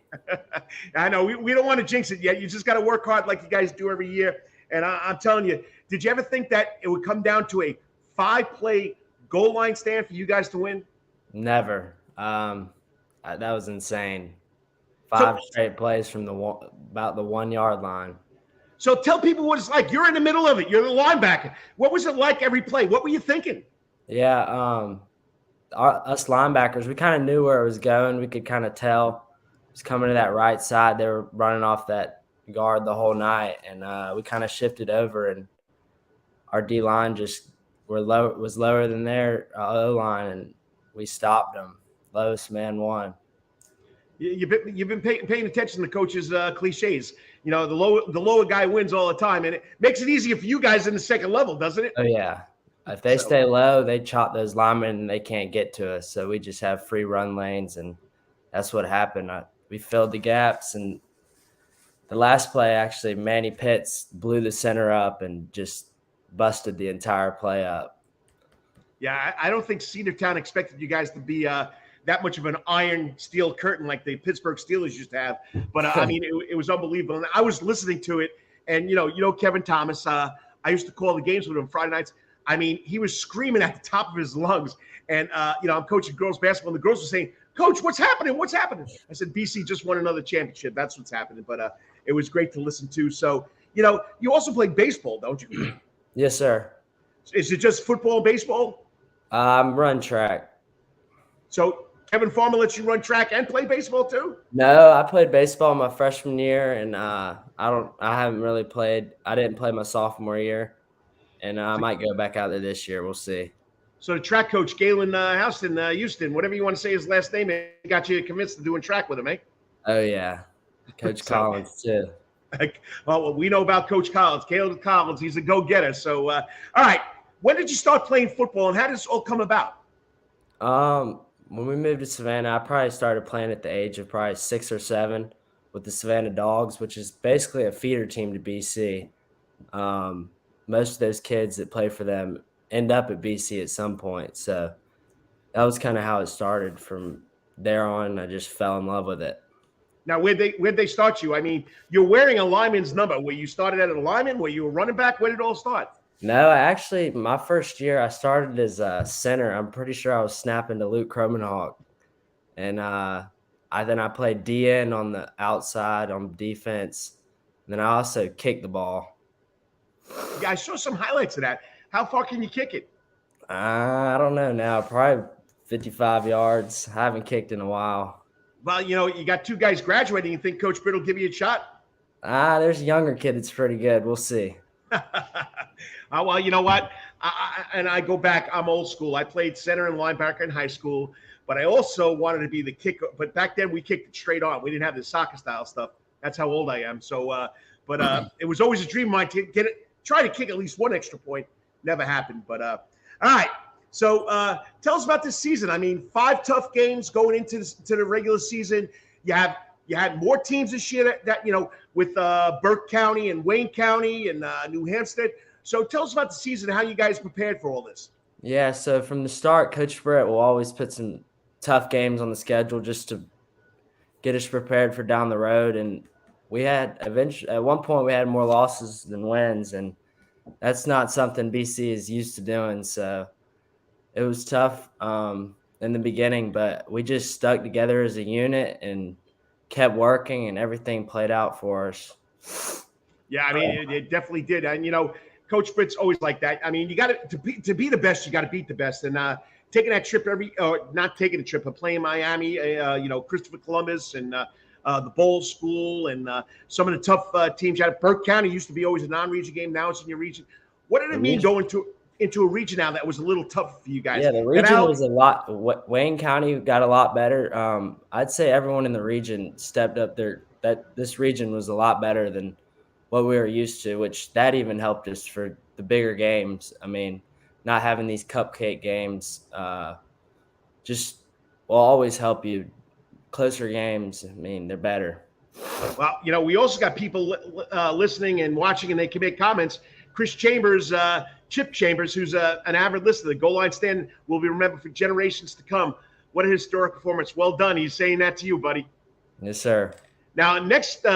I know. We don't want to jinx it yet. You just got to work hard like you guys do every year. And I'm telling you, did you ever think that it would come down to a 5-play goal line stand for you guys to win? Never. That was insane. 5 straight plays from about the 1-yard line. So tell people what it's like. You're in the middle of it. You're the linebacker. What was it like every play? What were you thinking? Yeah, us linebackers, we kind of knew where it was going. We could kind of tell it was coming to that right side. They were running off that guard the whole night, and we kind of shifted over, and our D-line just was lower than their O-line, and we stopped them. Lowest man won. You've been paying attention to coaches' cliches. The lower guy wins all the time, and it makes it easier for you guys in the second level, doesn't it? Oh, yeah. If they stay low, they chop those linemen and they can't get to us. So we just have free run lanes, and that's what happened. We filled the gaps, and the last play, actually, Manny Pitts blew the center up and just busted the entire play up. Yeah, I don't think Cedartown expected you guys to be that much of an iron steel curtain like the Pittsburgh Steelers used to have. But, it was unbelievable. And I was listening to it, and, Kevin Thomas, I used to call the games with him Friday nights. He was screaming at the top of his lungs. And, I'm coaching girls basketball, and the girls were saying, Coach, what's happening? What's happening? I said, BC just won another championship. That's what's happening. But it was great to listen to. So, you also play baseball, don't you? Yes, sir. Is it just football and baseball? Run track. So Kevin Farmer lets you run track and play baseball too? No, I played baseball my freshman year, and I haven't really played. I didn't play my sophomore year, and I might go back out there this year. We'll see. So the track coach, Galen Houston, whatever you want to say his last name, got you convinced of doing track with him, eh? Oh yeah, Coach Collins too. Well, we know about Coach Collins. Caleb Collins, he's a go-getter. So, all right, when did you start playing football, and how did this all come about? When we moved to Savannah, I probably started playing at the age of probably 6 or 7 with the Savannah Dogs, which is basically a feeder team to BC. Most of those kids that play for them end up at BC at some point. So that was kind of how it started. From there on, I just fell in love with it. Now, where'd they start you? I mean, you're wearing a lineman's number. Where you started at a lineman? Were you a running back? Where did it all start? No, actually, my first year, I started as a center. I'm pretty sure I was snapping to Luke Cromenhawk. And then I played DN on the outside on defense. And then I also kicked the ball. Yeah, I saw some highlights of that. How far can you kick it? I don't know now. Probably 55 yards. I haven't kicked in a while. Well, you got 2 guys graduating. You think Coach Britt will give you a shot? There's a younger kid that's pretty good. We'll see. Well, you know what? I go back. I'm old school. I played center and linebacker in high school, but I also wanted to be the kicker. But back then, we kicked it straight on. We didn't have the soccer style stuff. That's how old I am. So, it was always a dream of mine to try to kick at least one extra point. Never happened. But all right. So tell us about this season. I mean, 5 tough games going into the regular season. You had more teams this year that with Burke County and Wayne County and New Hampstead. So tell us about the season, how you guys prepared for all this. Yeah, so from the start, Coach Britt will always put some tough games on the schedule just to get us prepared for down the road. And we had at one point we had more losses than wins, and that's not something BC is used to doing. So it was tough in the beginning, but we just stuck together as a unit and kept working, and everything played out for us. Yeah, I mean, it definitely did. And, Coach Britt's always like that. I mean, you got to be the best, you got to beat the best. And taking that trip not taking a trip, but playing Miami, Christopher Columbus and the Bowl School and some of the tough teams. You had Burke County used to be always a non-region game. Now it's in your region. What did it mean going into a region now that was a little tough for you guys? Yeah, the region was a lot. Wayne County got a lot better. I'd say everyone in the region stepped up this region was a lot better than what we were used to, which that even helped us for the bigger games. I mean, not having these cupcake games just will always help you. Closer games, I mean, they're better. Well, we also got people listening and watching, and they can make comments. Chris Chambers, Chip Chambers, who's an avid listener, the goal line stand will be remembered for generations to come. What a historic performance. Well done. He's saying that to you, buddy. Yes, sir. Now, next,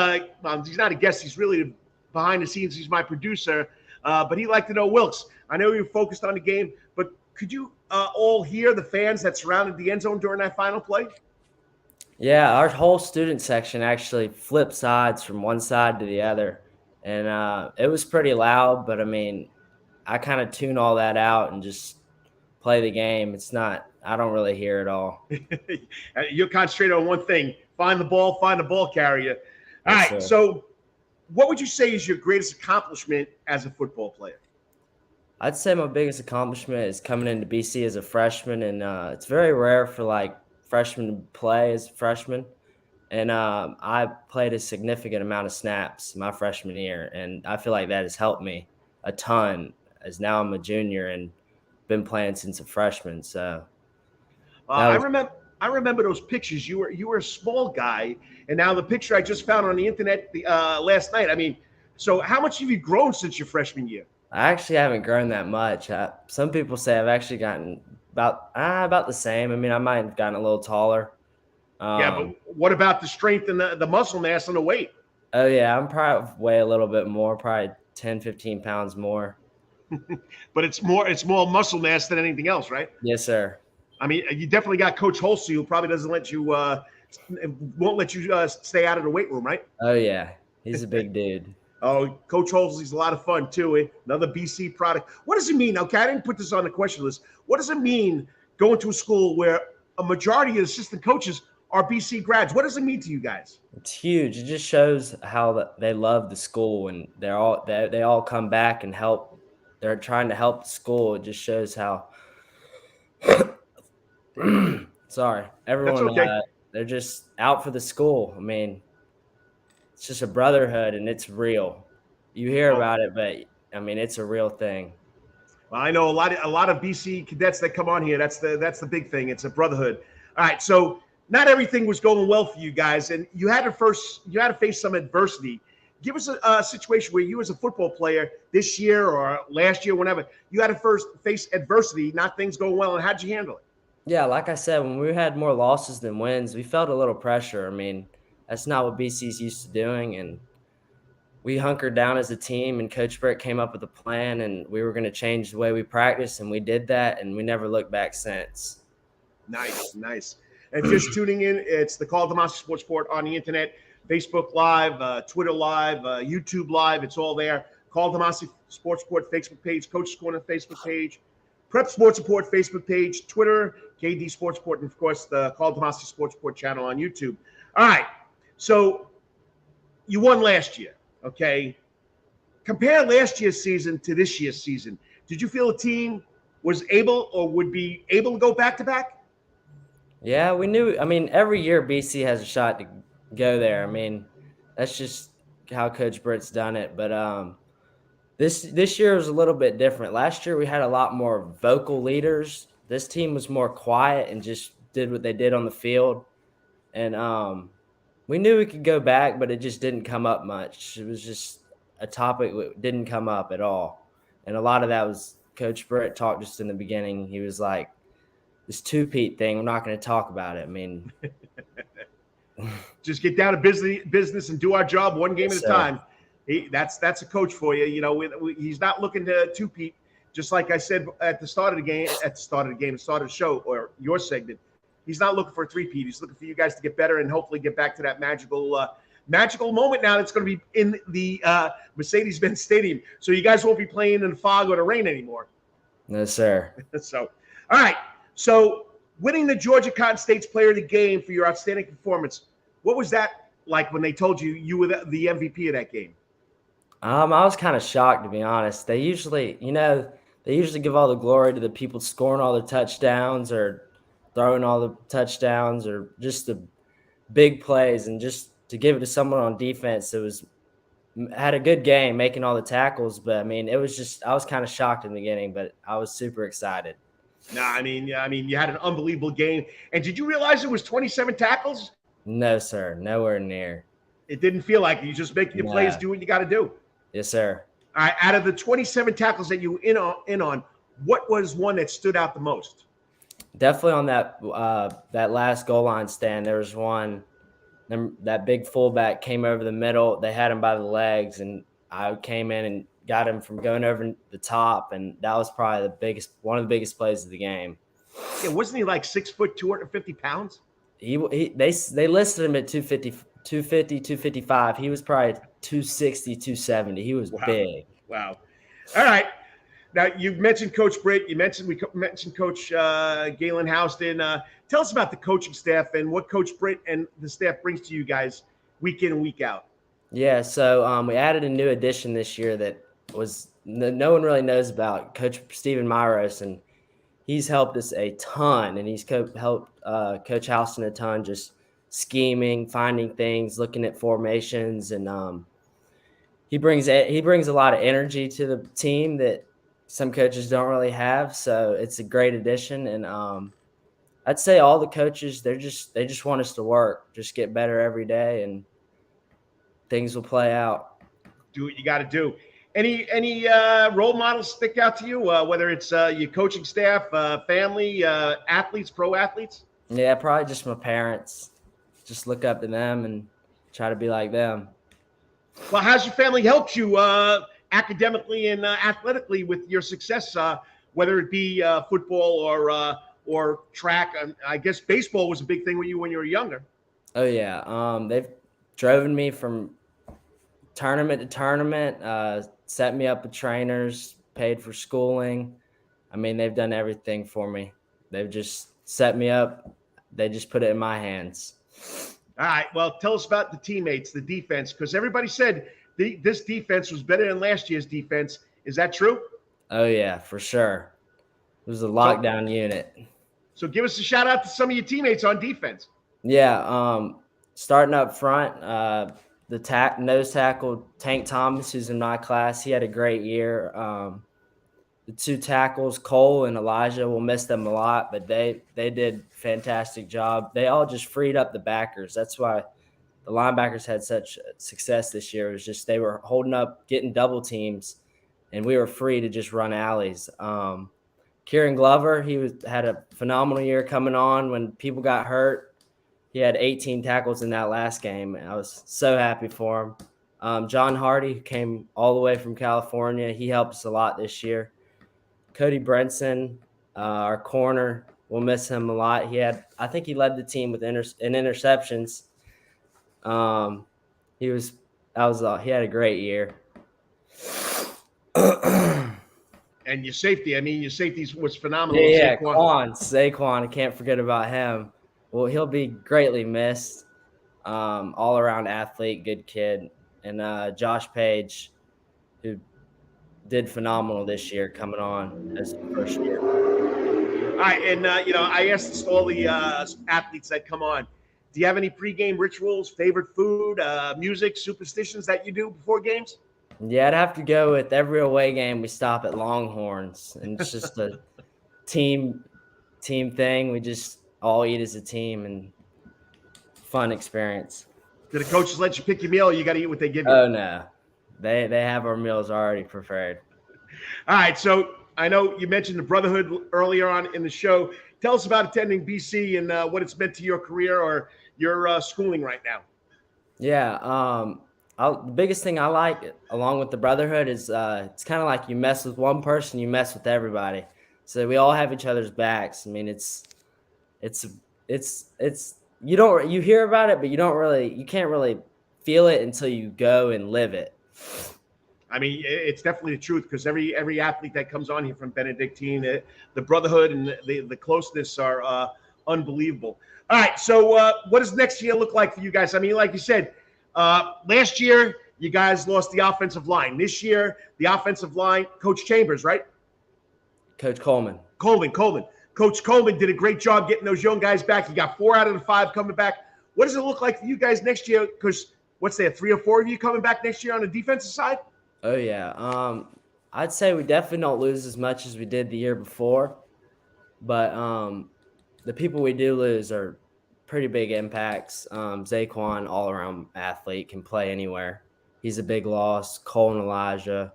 he's not a guest. He's really behind the scenes. He's my producer, but he'd like to know, Wilkes, I know you're focused on the game, but could you all hear the fans that surrounded the end zone during that final play? Yeah, our whole student section actually flipped sides from one side to the other, and it was pretty loud, but, I mean, I kind of tune all that out and just play the game. I don't really hear it all. You're concentrated on one thing, find the ball carrier. All right, sir. So what would you say is your greatest accomplishment as a football player? I'd say my biggest accomplishment is coming into BC as a freshman, and it's very rare for, freshmen to play as a freshman. And I played a significant amount of snaps my freshman year, and I feel like that has helped me a ton, as now I'm a junior and been playing since a freshman. So I remember those pictures. You were a small guy, and now the picture I just found on the internet last night. I mean, so how much have you grown since your freshman year? I actually haven't grown that much. Some people say I've actually gotten about the same. I mean, I might have gotten a little taller. Yeah, but what about the strength and the muscle mass and the weight? Oh, yeah, I'm probably weigh a little bit more, probably 10, 15 pounds more. But it's more muscle mass than anything else, right? Yes, sir. I mean, you definitely got Coach Holsey, who probably doesn't let you won't let you stay out of the weight room, right? Oh, yeah. He's a big dude. Oh, Coach Holsey's a lot of fun, too. Another BC product. What does it mean? Okay, I didn't put this on the question list. What does it mean going to a school where a majority of assistant coaches are BC grads. What does it mean to you guys? It's huge. It just shows how they love the school, and they all come back and help. They're trying to help the school. It just shows how. Sorry, everyone. That's okay. They're just out for the school. I mean, it's just a brotherhood, and it's real. You hear about it, but I mean, it's a real thing. Well, I know a lot of BC cadets that come on here. That's the big thing. It's a brotherhood. All right, so not everything was going well for you guys, and you had to face some adversity. Give us a situation where you, as a football player, this year or last year, whenever, you had to first face adversity, not things going well, and how'd you handle it? Yeah, like I said, when we had more losses than wins, we felt a little pressure. I mean, that's not what BC's used to doing, and we hunkered down as a team, and Coach Britt came up with a plan, and we were going to change the way we practice, and we did that, and we never looked back since. Nice. And just tuning in, it's the Karl DeMasi Sports Report on the internet, Facebook Live, Twitter Live, YouTube Live. It's all there. Karl DeMasi Sports Report Facebook page, Coach's Corner Facebook page, Prep Sports Report Facebook page, Twitter, KD Sports Report, and of course the Karl DeMasi Sports Report channel on YouTube. All right, so you won last year, okay? Compare last year's season to this year's season. Did you feel the team was able or would be able to go back-to-back? Yeah, we knew. I mean, every year BC has a shot to go there. I mean, that's just how Coach Britt's done it. But this year was a little bit different. Last year we had a lot more vocal leaders. This team was more quiet and just did what they did on the field. And we knew we could go back, but it just didn't come up much. It was just a topic that didn't come up at all. And a lot of that was Coach Britt talked just in the beginning. He was like, this two-peat thing, we're not going to talk about it. I mean, just get down to business and do our job one game at a time. That's a coach for you. You know, he's not looking to two-peat. Just like I said at the start of the show, or your segment, he's not looking for a three-peat. He's looking for you guys to get better and hopefully get back to that magical moment now that's going to be in the Mercedes-Benz Stadium. So you guys won't be playing in the fog or the rain anymore. No, sir. So, all right. So winning the Georgia Cotton State's Player of the Game for your outstanding performance, what was that like when they told you you were the MVP of that game? I was kind of shocked, to be honest. They usually give all the glory to the people scoring all the touchdowns or throwing all the touchdowns or just the big plays, and just to give it to someone on defense that had a good game making all the tackles. But I mean, I was kind of shocked in the beginning, but I was super excited. No, I mean, you had an unbelievable game. And did you realize it was 27 tackles? No, sir. Nowhere near. It didn't feel like it. You just make your plays, do what you got to do. Yes, sir. All right, out of the 27 tackles that you were in on, what was one that stood out the most? Definitely on that last goal line stand, there was one. That big fullback came over the middle. They had him by the legs, and I came in and got him from going over the top, and that was probably one of the biggest plays of the game. Yeah, wasn't he like 6 foot, 250 pounds? They listed him at 250, 255. He was probably 260, 270. He was big. Wow. All right. Now, you've mentioned Coach Britt. We mentioned Coach Galen Houston. Tell us about the coaching staff and what Coach Britt and the staff brings to you guys week in and week out. Yeah, so we added a new addition this year that no one really knows about, Coach Stephen Myros, and he's helped us a ton, and he's helped Coach Houston a ton, just scheming, finding things, looking at formations, and he brings a lot of energy to the team that some coaches don't really have. So it's a great addition, and I'd say all the coaches, they just want us to work, just get better every day, and things will play out. Do what you got to do. Any role models stick out to you, whether it's your coaching staff, family, athletes, pro athletes? Yeah, probably just my parents. Just look up to them and try to be like them. Well, how's your family helped you academically and athletically with your success, whether it be football or track? I guess baseball was a big thing with you when you were younger. Oh, yeah. They've driven me from tournament to tournament, set me up with trainers, paid for schooling. I mean, they've done everything for me. They've just set me up they just put it in my hands. All right. Well, tell us about the teammates, the defense, because everybody said this defense was better than last year's defense. Is that true? Oh, yeah, for sure. It was a lockdown unit. So give us a shout out to some of your teammates on defense. Yeah, starting up front, the nose tackle, Tank Thomas, who's in my class, he had a great year. The 2 tackles, Cole and Elijah, we'll miss them a lot, but they did a fantastic job. They all just freed up the backers. That's why the linebackers had such success this year. It was just they were holding up, getting double teams, and we were free to just run alleys. Kieran Glover, had a phenomenal year coming on when people got hurt. He had 18 tackles in that last game, and I was so happy for him. John Hardy, who came all the way from California, he helped us a lot this year. Cody Brenson, our corner, we'll miss him a lot. I think he led the team with in interceptions. He had a great year. And your safety, your safety was phenomenal. Yeah, Saquon, I can't forget about him. Well, he'll be greatly missed. All-around athlete, good kid. And Josh Page, who did phenomenal this year coming on as the first year. All right, and, I asked all the athletes that come on, do you have any pregame rituals, favorite food, music, superstitions that you do before games? Yeah, I'd have to go with every away game we stop at Longhorns, and it's just a team thing. We just all eat as a team, and fun experience. Do the coaches let you pick your meal, or you got to eat what they give you? Oh, no. They have our meals already prepared. All right, so I know you mentioned the brotherhood earlier on in the show. Tell us about attending BC and what it's meant to your career or your schooling right now. Yeah, the biggest thing I like, along with the brotherhood, is it's kind of like you mess with one person, you mess with everybody. So we all have each other's backs. I mean, it's you hear about it, but you can't really feel it until you go and live it. It's definitely the truth, because every athlete that comes on here from Benedictine, the brotherhood and the closeness are unbelievable. All right, so what does next year look like for you guys? Like you said, last year you guys lost the offensive line. This year, the offensive line, Coach Chambers, right? Coach Coleman. Coach Coleman did a great job getting those young guys back. You got 4 out of the 5 coming back. What does it look like for you guys next year? Because what's there, 3 or 4 of you coming back next year on the defensive side? Oh, yeah. I'd say we definitely don't lose as much as we did the year before. But the people we do lose are pretty big impacts. Zaquan, all-around athlete, can play anywhere. He's a big loss. Cole and Elijah.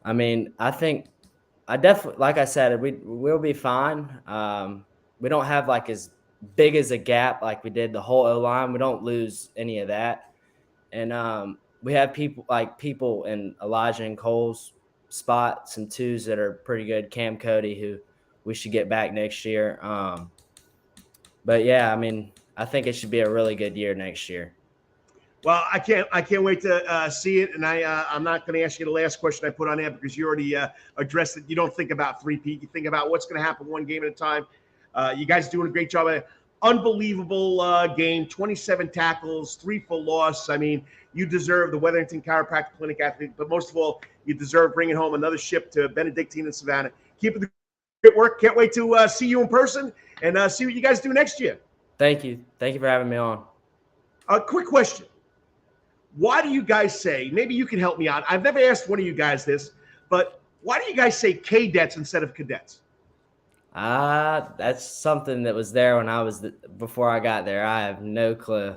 I definitely, like I said, we'll be fine. We don't have as big as a gap like we did the whole O-line. We don't lose any of that. And we have people in Elijah and Cole's spot, some 2s that are pretty good. Cam Cody, who we should get back next year. But yeah, I think it should be a really good year next year. Well, I can't wait to see it. And I'm not going to ask you the last question I put on there, because you already addressed it. You don't think about three-peat. You think about what's going to happen one game at a time. You guys are doing a great job. Unbelievable game, 27 tackles, 3 for loss. You deserve the Wetherington Chiropractic Clinic athlete, but most of all, you deserve bringing home another ship to Benedictine and Savannah. Keep it the great work. Can't wait to see you in person and see what you guys do next year. Thank you. Thank you for having me on. A quick question. Why do you guys say, maybe you can help me out. I've never asked one of you guys this, but why do you guys say cadets instead of cadets? That's something that was there when before I got there. I have no clue.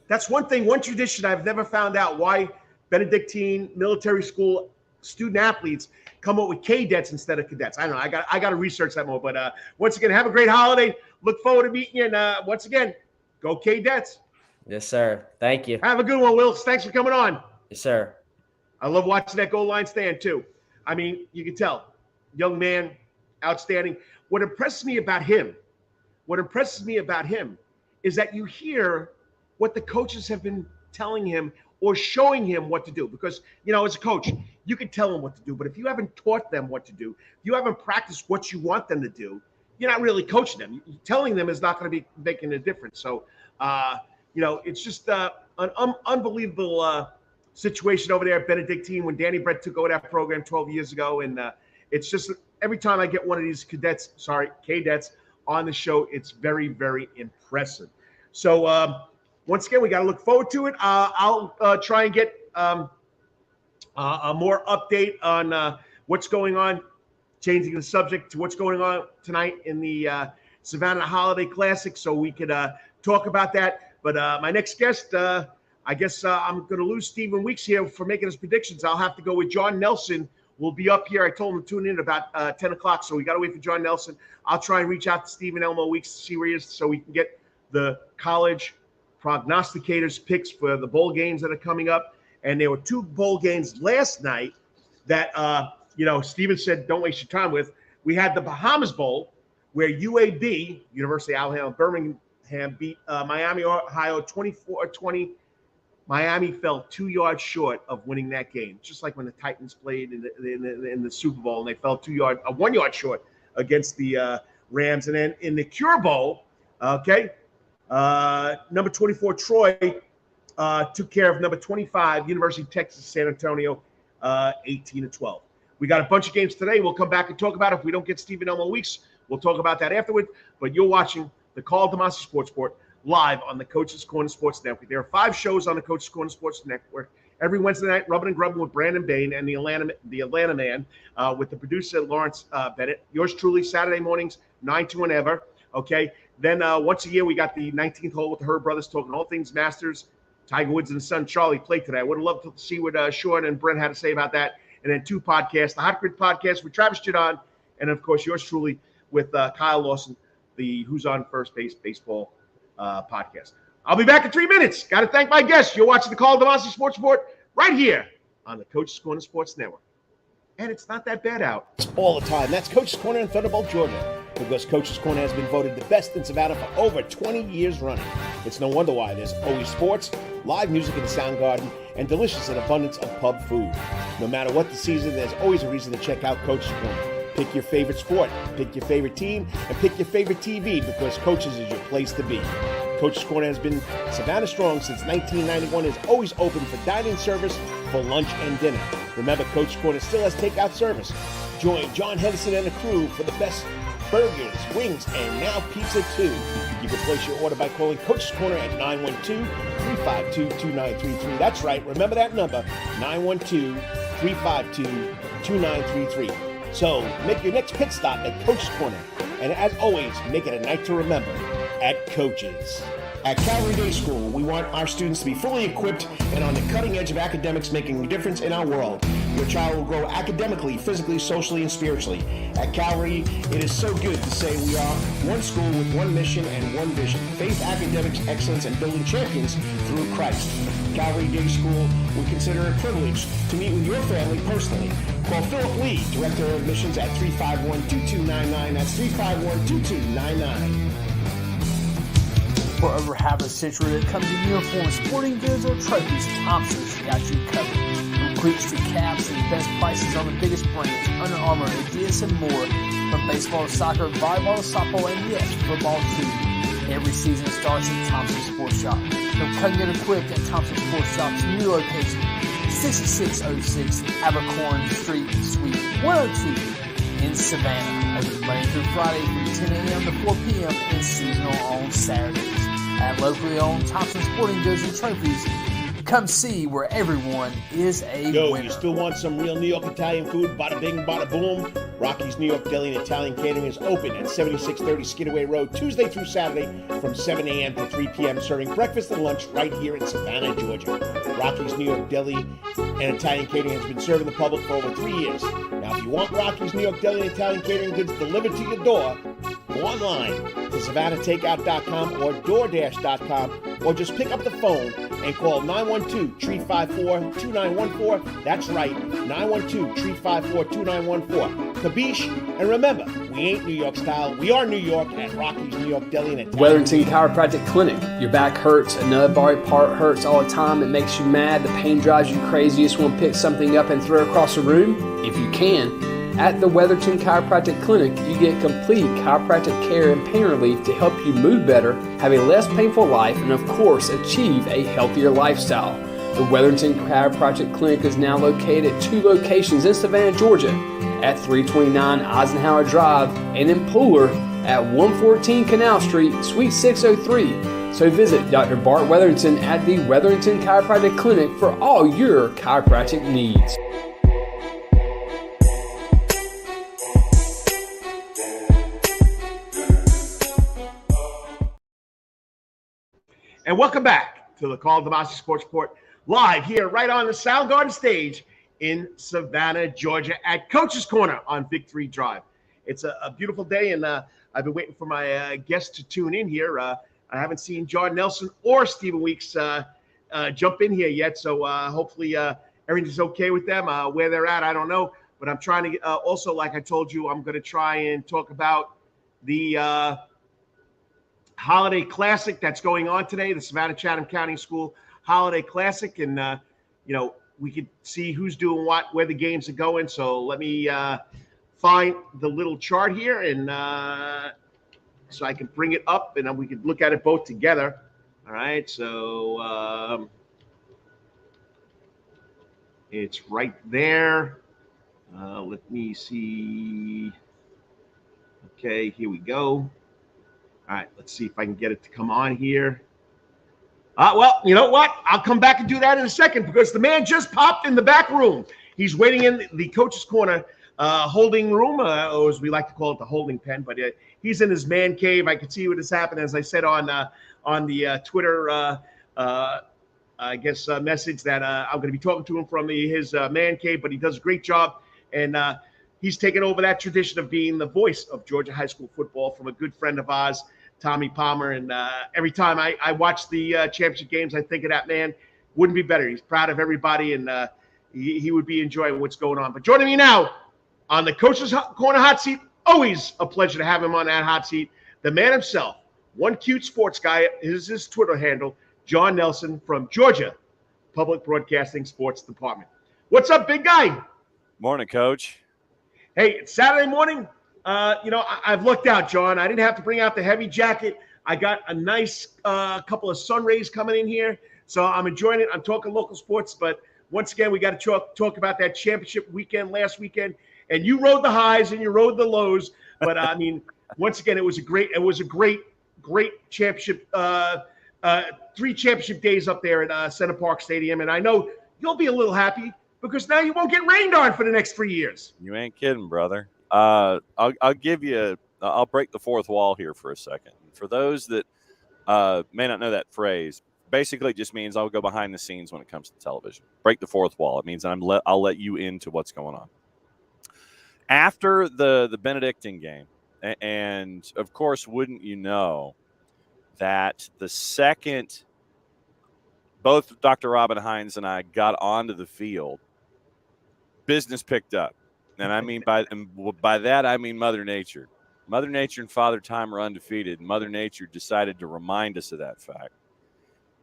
That's one thing, one tradition I've never found out, why Benedictine Military School student athletes come up with cadets instead of cadets. I don't know. I got to research that more. But once again, have a great holiday. Look forward to meeting you. And once again, go Cadets. Yes, sir. Thank you. Have a good one, Wilkes. Thanks for coming on. Yes, sir. I love watching that goal line stand too. You can tell, young man, outstanding. What impresses me about him is that you hear what the coaches have been telling him or showing him what to do. Because, as a coach, you can tell them what to do. But if you haven't taught them what to do, if you haven't practiced what you want them to do, you're not really coaching them. Telling them is not going to be making a difference. So, it's just an unbelievable situation over there at Benedictine when Danny Brett took over that program 12 years ago. And it's just every time I get one of these cadets on the show, it's very, very impressive. So once again, we got to look forward to it. I'll try and get a more update on what's going on, changing the subject to what's going on tonight in the Savannah Holiday Classic so we could talk about that. But my next guest, I guess I'm going to lose Stephen Weeks here for making his predictions. I'll have to go with John Nelson. Will be up here. I told him to tune in about 10 o'clock, so we got to wait for John Nelson. I'll try and reach out to Stephen Elmo Weeks to see where he is so we can get the college prognosticators' picks for the bowl games that are coming up. And there were two bowl games last night that, Stephen said, don't waste your time with. We had the Bahamas Bowl where UAB, University of Alabama, Birmingham, beat Miami, Ohio 24-20. Miami fell 2 yards short of winning that game, just like when the Titans played in the Super Bowl, and they fell 1 yard short against the Rams. And then in the Cure Bowl, number 24 Troy took care of number 25 University of Texas San Antonio, 18-12. We got a bunch of games today. We'll come back and talk about it. If we don't get Stephen Elmo Weeks, we'll talk about that afterward. But you're watching the Karl DeMasi Sports Report live on the Coach's Corner Sports Network. There are 5 shows on the Coach's Corner Sports Network every Wednesday night, rubbing and grubbing with Brandon Bain and the Atlanta Man with the producer Lawrence Bennett. Yours truly, Saturday mornings, 9 to whenever. Okay. Then once a year, we got the 19th hole with the Herb brothers talking all things Masters. Tiger Woods and his son Charlie played today. I would have loved to see what Sean and Brent had to say about that. And then 2 podcasts, the Hot Grid podcast with Travis Jadon, and of course yours truly with Kyle Lawson, the Who's on First Base Baseball podcast. I'll be back in 3 minutes. Got to thank my guests. You're watching the Karl DeMasi Sports Report right here on the Coach's Corner Sports Network. And it's not that bad out. All the time. That's Coach's Corner in Thunderbolt, Georgia. Because Coach's Corner has been voted the best in Savannah for over 20 years running. It's no wonder why. There's always sports, live music in the sound garden, and delicious and abundance of pub food. No matter what the season, there's always a reason to check out Coach's Corner. Pick your favorite sport, pick your favorite team, and pick your favorite TV because Coach's is your place to be. Coach's Corner has been Savannah strong since 1991 and is always open for dining service for lunch and dinner. Remember, Coach's Corner still has takeout service. Join John Henderson and the crew for the best burgers, wings, and now pizza too. You can place your order by calling Coach's Corner at 912-352-2933. That's right, remember that number, 912-352-2933. So make your next pit stop at Coach's Corner. And as always, make it a night to remember at Coach's. At Calvary Day School, we want our students to be fully equipped and on the cutting edge of academics, making a difference in our world. Your child will grow academically, physically, socially, and spiritually. At Calvary, it is so good to say we are one school with one mission and one vision. Faith, academics, excellence, and building champions through Christ. Calvary Day School, we consider it a privilege to meet with your family personally. Call Philip Lee, Director of Admissions at 351-2299. That's 351-2299. For over half a century, when it comes to uniforms, sporting goods, or trophies, Thompson's got you covered. From cleats to caps and best prices on the biggest brands, Under Armour, Adidas, and more. From baseball to soccer, volleyball to softball, and yes, football too. Every season starts at Thompson Sports Shop. From come get equipped at Thompson Sports Shop's new location, 6606 Abercorn Street, Suite 102 in Savannah. Open Monday through Friday from 10 a.m. to 4 p.m. and seasonal on Saturdays. At locally owned Thompson Sporting Goods and Trophies, come see where everyone is a winner. You still want some real New York Italian food? Bada bing, bada boom. Rocky's New York Deli and Italian Catering is open at 7630 Skidaway Road, Tuesday through Saturday from 7 a.m. to 3 p.m. serving breakfast and lunch right here in Savannah, Georgia. Rocky's New York Deli and Italian Catering has been serving the public for over 3 years. Now, if you want Rocky's New York Deli and Italian Catering goods delivered to your door, go online to SavannahTakeout.com or DoorDash.com or just pick up the phone and call 912-354-2914. That's right, 912-354-2914. Kabish, and remember, we ain't New York style. We are New York at Rocky's New York Deli and Italian. Wetherington Chiropractic Clinic. Your back hurts, another body part hurts all the time. It makes you mad. The pain drives you crazy. You just want to pick something up and throw it across the room. If you can, At the Wetherington Chiropractic Clinic, you get complete chiropractic care and pain relief to help you move better, have a less painful life, and of course, achieve a healthier lifestyle. The Wetherington Chiropractic Clinic is now located at 2 locations in Savannah, Georgia, at 329 Eisenhower Drive and in Pooler at 114 Canal Street, Suite 603. So visit Dr. Bart Wetherington at the Wetherington Chiropractic Clinic for all your chiropractic needs. And welcome back to the Karl DeMasi Sports Report, live here right on the Soundgarden stage in Savannah, Georgia at Coach's Corner on Victory Drive. It's a beautiful day, and I've been waiting for my guests to tune in here. I haven't seen John Nelson or Stephen Weeks jump in here yet, so hopefully everything's okay with them. Where they're at, I don't know, but I'm trying to also, like I told you, I'm going to try and talk about the Holiday Classic that's going on today, the Savannah Chatham County School Holiday Classic, and we could see who's doing what, where the games are going. So let me find the little chart here, and so I can bring it up, and then we could look at it both together. All right, so it's right there. Let me see. Okay, here we go. All right, let's see if I can get it to come on here. Well, you know what? I'll come back and do that in a second because the man just popped in the back room. He's waiting in the Coach's Corner holding room, or as we like to call it, the holding pen. But he's in his man cave. I can see what has happened, as I said on the Twitter, I guess, message that I'm going to be talking to him from his man cave. But he does a great job, and he's taken over that tradition of being the voice of Georgia high school football from a good friend of ours, Tommy Palmer. And every time I watch the championship games, I think of that man. Wouldn't be better. He's proud of everybody, and he would be enjoying what's going on. But joining me now on the Coach's Corner hot seat, always a pleasure to have him on that hot seat, the man himself, one cute sports guy, is his Twitter handle, John Nelson from Georgia Public Broadcasting Sports Department. What's up, big guy? Morning, Coach. Hey, it's Saturday morning. I've looked out, John. I didn't have to bring out the heavy jacket. I got a nice couple of sun rays coming in here, so I'm enjoying it. I'm talking local sports, but once again, we got to talk about that championship weekend last weekend. And you rode the highs and you rode the lows, but I mean, once again, it was a great championship. 3 championship days up there at Center Park Stadium, and I know you'll be a little happy because now you won't get rained on for the next 3 years. You ain't kidding, brother. I'll break the fourth wall here for a second. For those that may not know that phrase, basically it just means I'll go behind the scenes when it comes to television. Break the fourth wall. It means I'll let you into what's going on. After the Benedictine game, and of course, wouldn't you know that the second both Dr. Robin Hines and I got onto the field, business picked up. And I mean by that, I mean Mother Nature. Mother Nature and Father Time are undefeated. Mother Nature decided to remind us of that fact.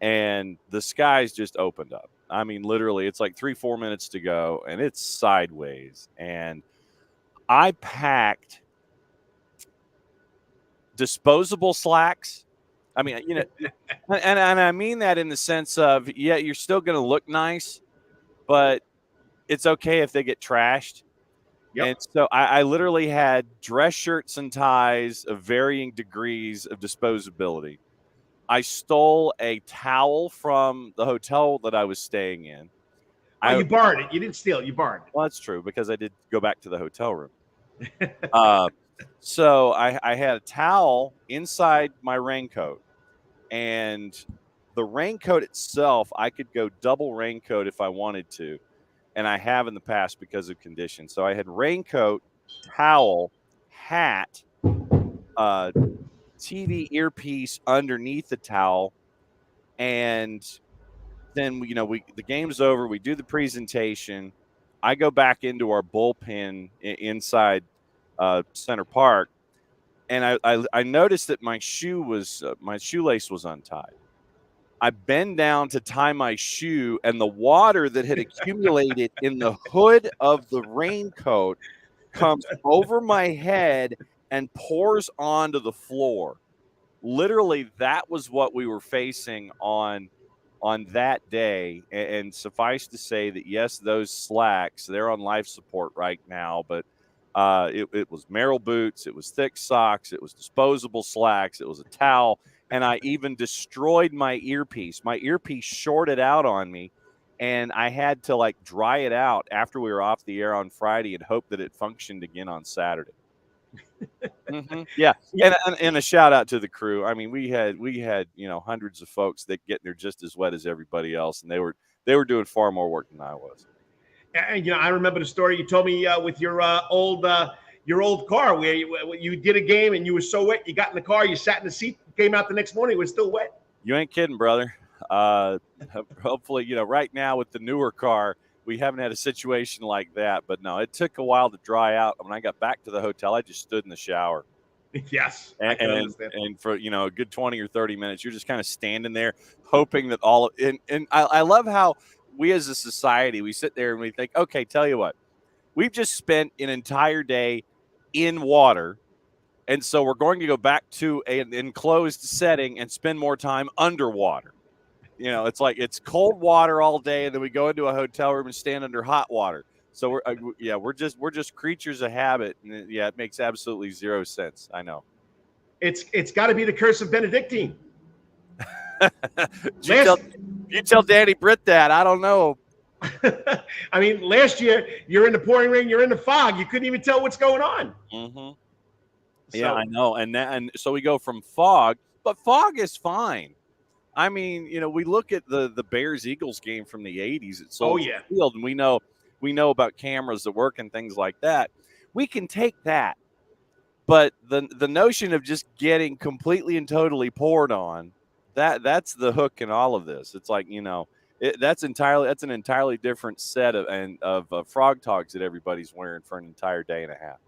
And the skies just opened up. I mean, literally, it's like 3-4 minutes to go, and it's sideways. And I packed disposable slacks. I mean, and I mean that in the sense of, yeah, you're still going to look nice, but it's okay if they get trashed. Yep. And so I literally had dress shirts and ties of varying degrees of disposability. I stole a towel from the hotel that I was staying in. You borrowed it. You didn't steal it. You borrowed it. Well, that's true because I did go back to the hotel room. So I had a towel inside my raincoat, and the raincoat itself, I could go double raincoat if I wanted to, and I have in the past because of conditions. So I had raincoat, towel, hat, TV earpiece underneath the towel, and then the game's over. We do the presentation. I go back into our bullpen inside Center Park, and I noticed that my shoelace was untied. I bend down to tie my shoe, and the water that had accumulated in the hood of the raincoat comes over my head and pours onto the floor. Literally, that was what we were facing on that day. And suffice to say that, yes, those slacks, they're on life support right now, but it was Merrill boots, it was thick socks, it was disposable slacks, it was a towel, and I even destroyed my earpiece. My earpiece shorted out on me, and I had to like dry it out after we were off the air on Friday and hope that it functioned again on Saturday. Yeah, and a shout out to the crew. I mean, we had hundreds of folks that get there just as wet as everybody else, and they were doing far more work than I was. And I remember the story you told me with your old car where you did a game and you were so wet, you got in the car, you sat in the seat, came out the next morning, it was still wet. You ain't kidding, brother. Hopefully, right now with the newer car, we haven't had a situation like that. But no, it took a while to dry out. When I got back to the hotel, I just stood in the shower. Yes. And for, a good 20 or 30 minutes, you're just kind of standing there hoping that and I love how we as a society, we sit there and we think, okay, tell you what, we've just spent an entire day in water. And so we're going to go back to an enclosed setting and spend more time underwater. It's like it's cold water all day, and then we go into a hotel room and stand under hot water. So we're just creatures of habit. And it makes absolutely zero sense. I know. It's got to be the curse of Benedictine. You tell Danny Britt that. I don't know. I mean, last year you're in the pouring rain, you're in the fog. You couldn't even tell what's going on. Mm-hmm. Yeah, I know. And so we go from fog, but fog is fine. I mean, we look at the Bears-Eagles game from the 80s at Soldier Field, and we know about cameras that work and things like that. We can take that. But the notion of just getting completely and totally poured on, that's the hook in all of this. It's like, that's an entirely different set of frog togs that everybody's wearing for an entire day and a half.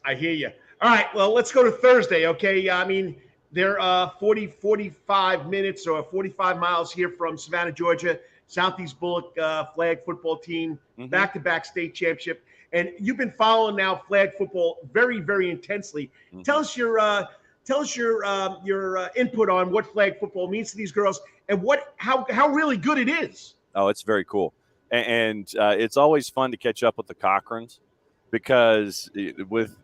I hear you. All right, well, let's go to Thursday, okay? I mean, they're 45 minutes or 45 miles here from Savannah, Georgia. Southeast Bullock flag football team, back-to-back state championship. And you've been following now flag football very, very intensely. Tell us your input on what flag football means to these girls and how really good it is. Oh, it's very cool. And it's always fun to catch up with the Cochrans because with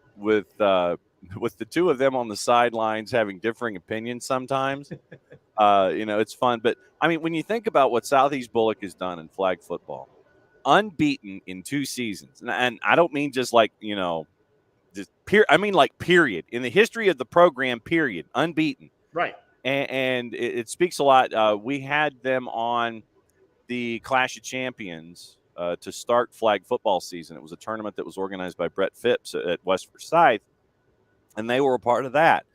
the two of them on the sidelines having differing opinions sometimes, it's fun. But I mean, when you think about what Southeast Bullock has done in flag football, unbeaten in 2 seasons, and I don't mean just like, I mean like period. In the history of the program, period, unbeaten. Right. And it speaks a lot. We had them on the Clash of Champions to start flag football season. It was a tournament that was organized by Brett Phipps at West Forsyth, and they were a part of that.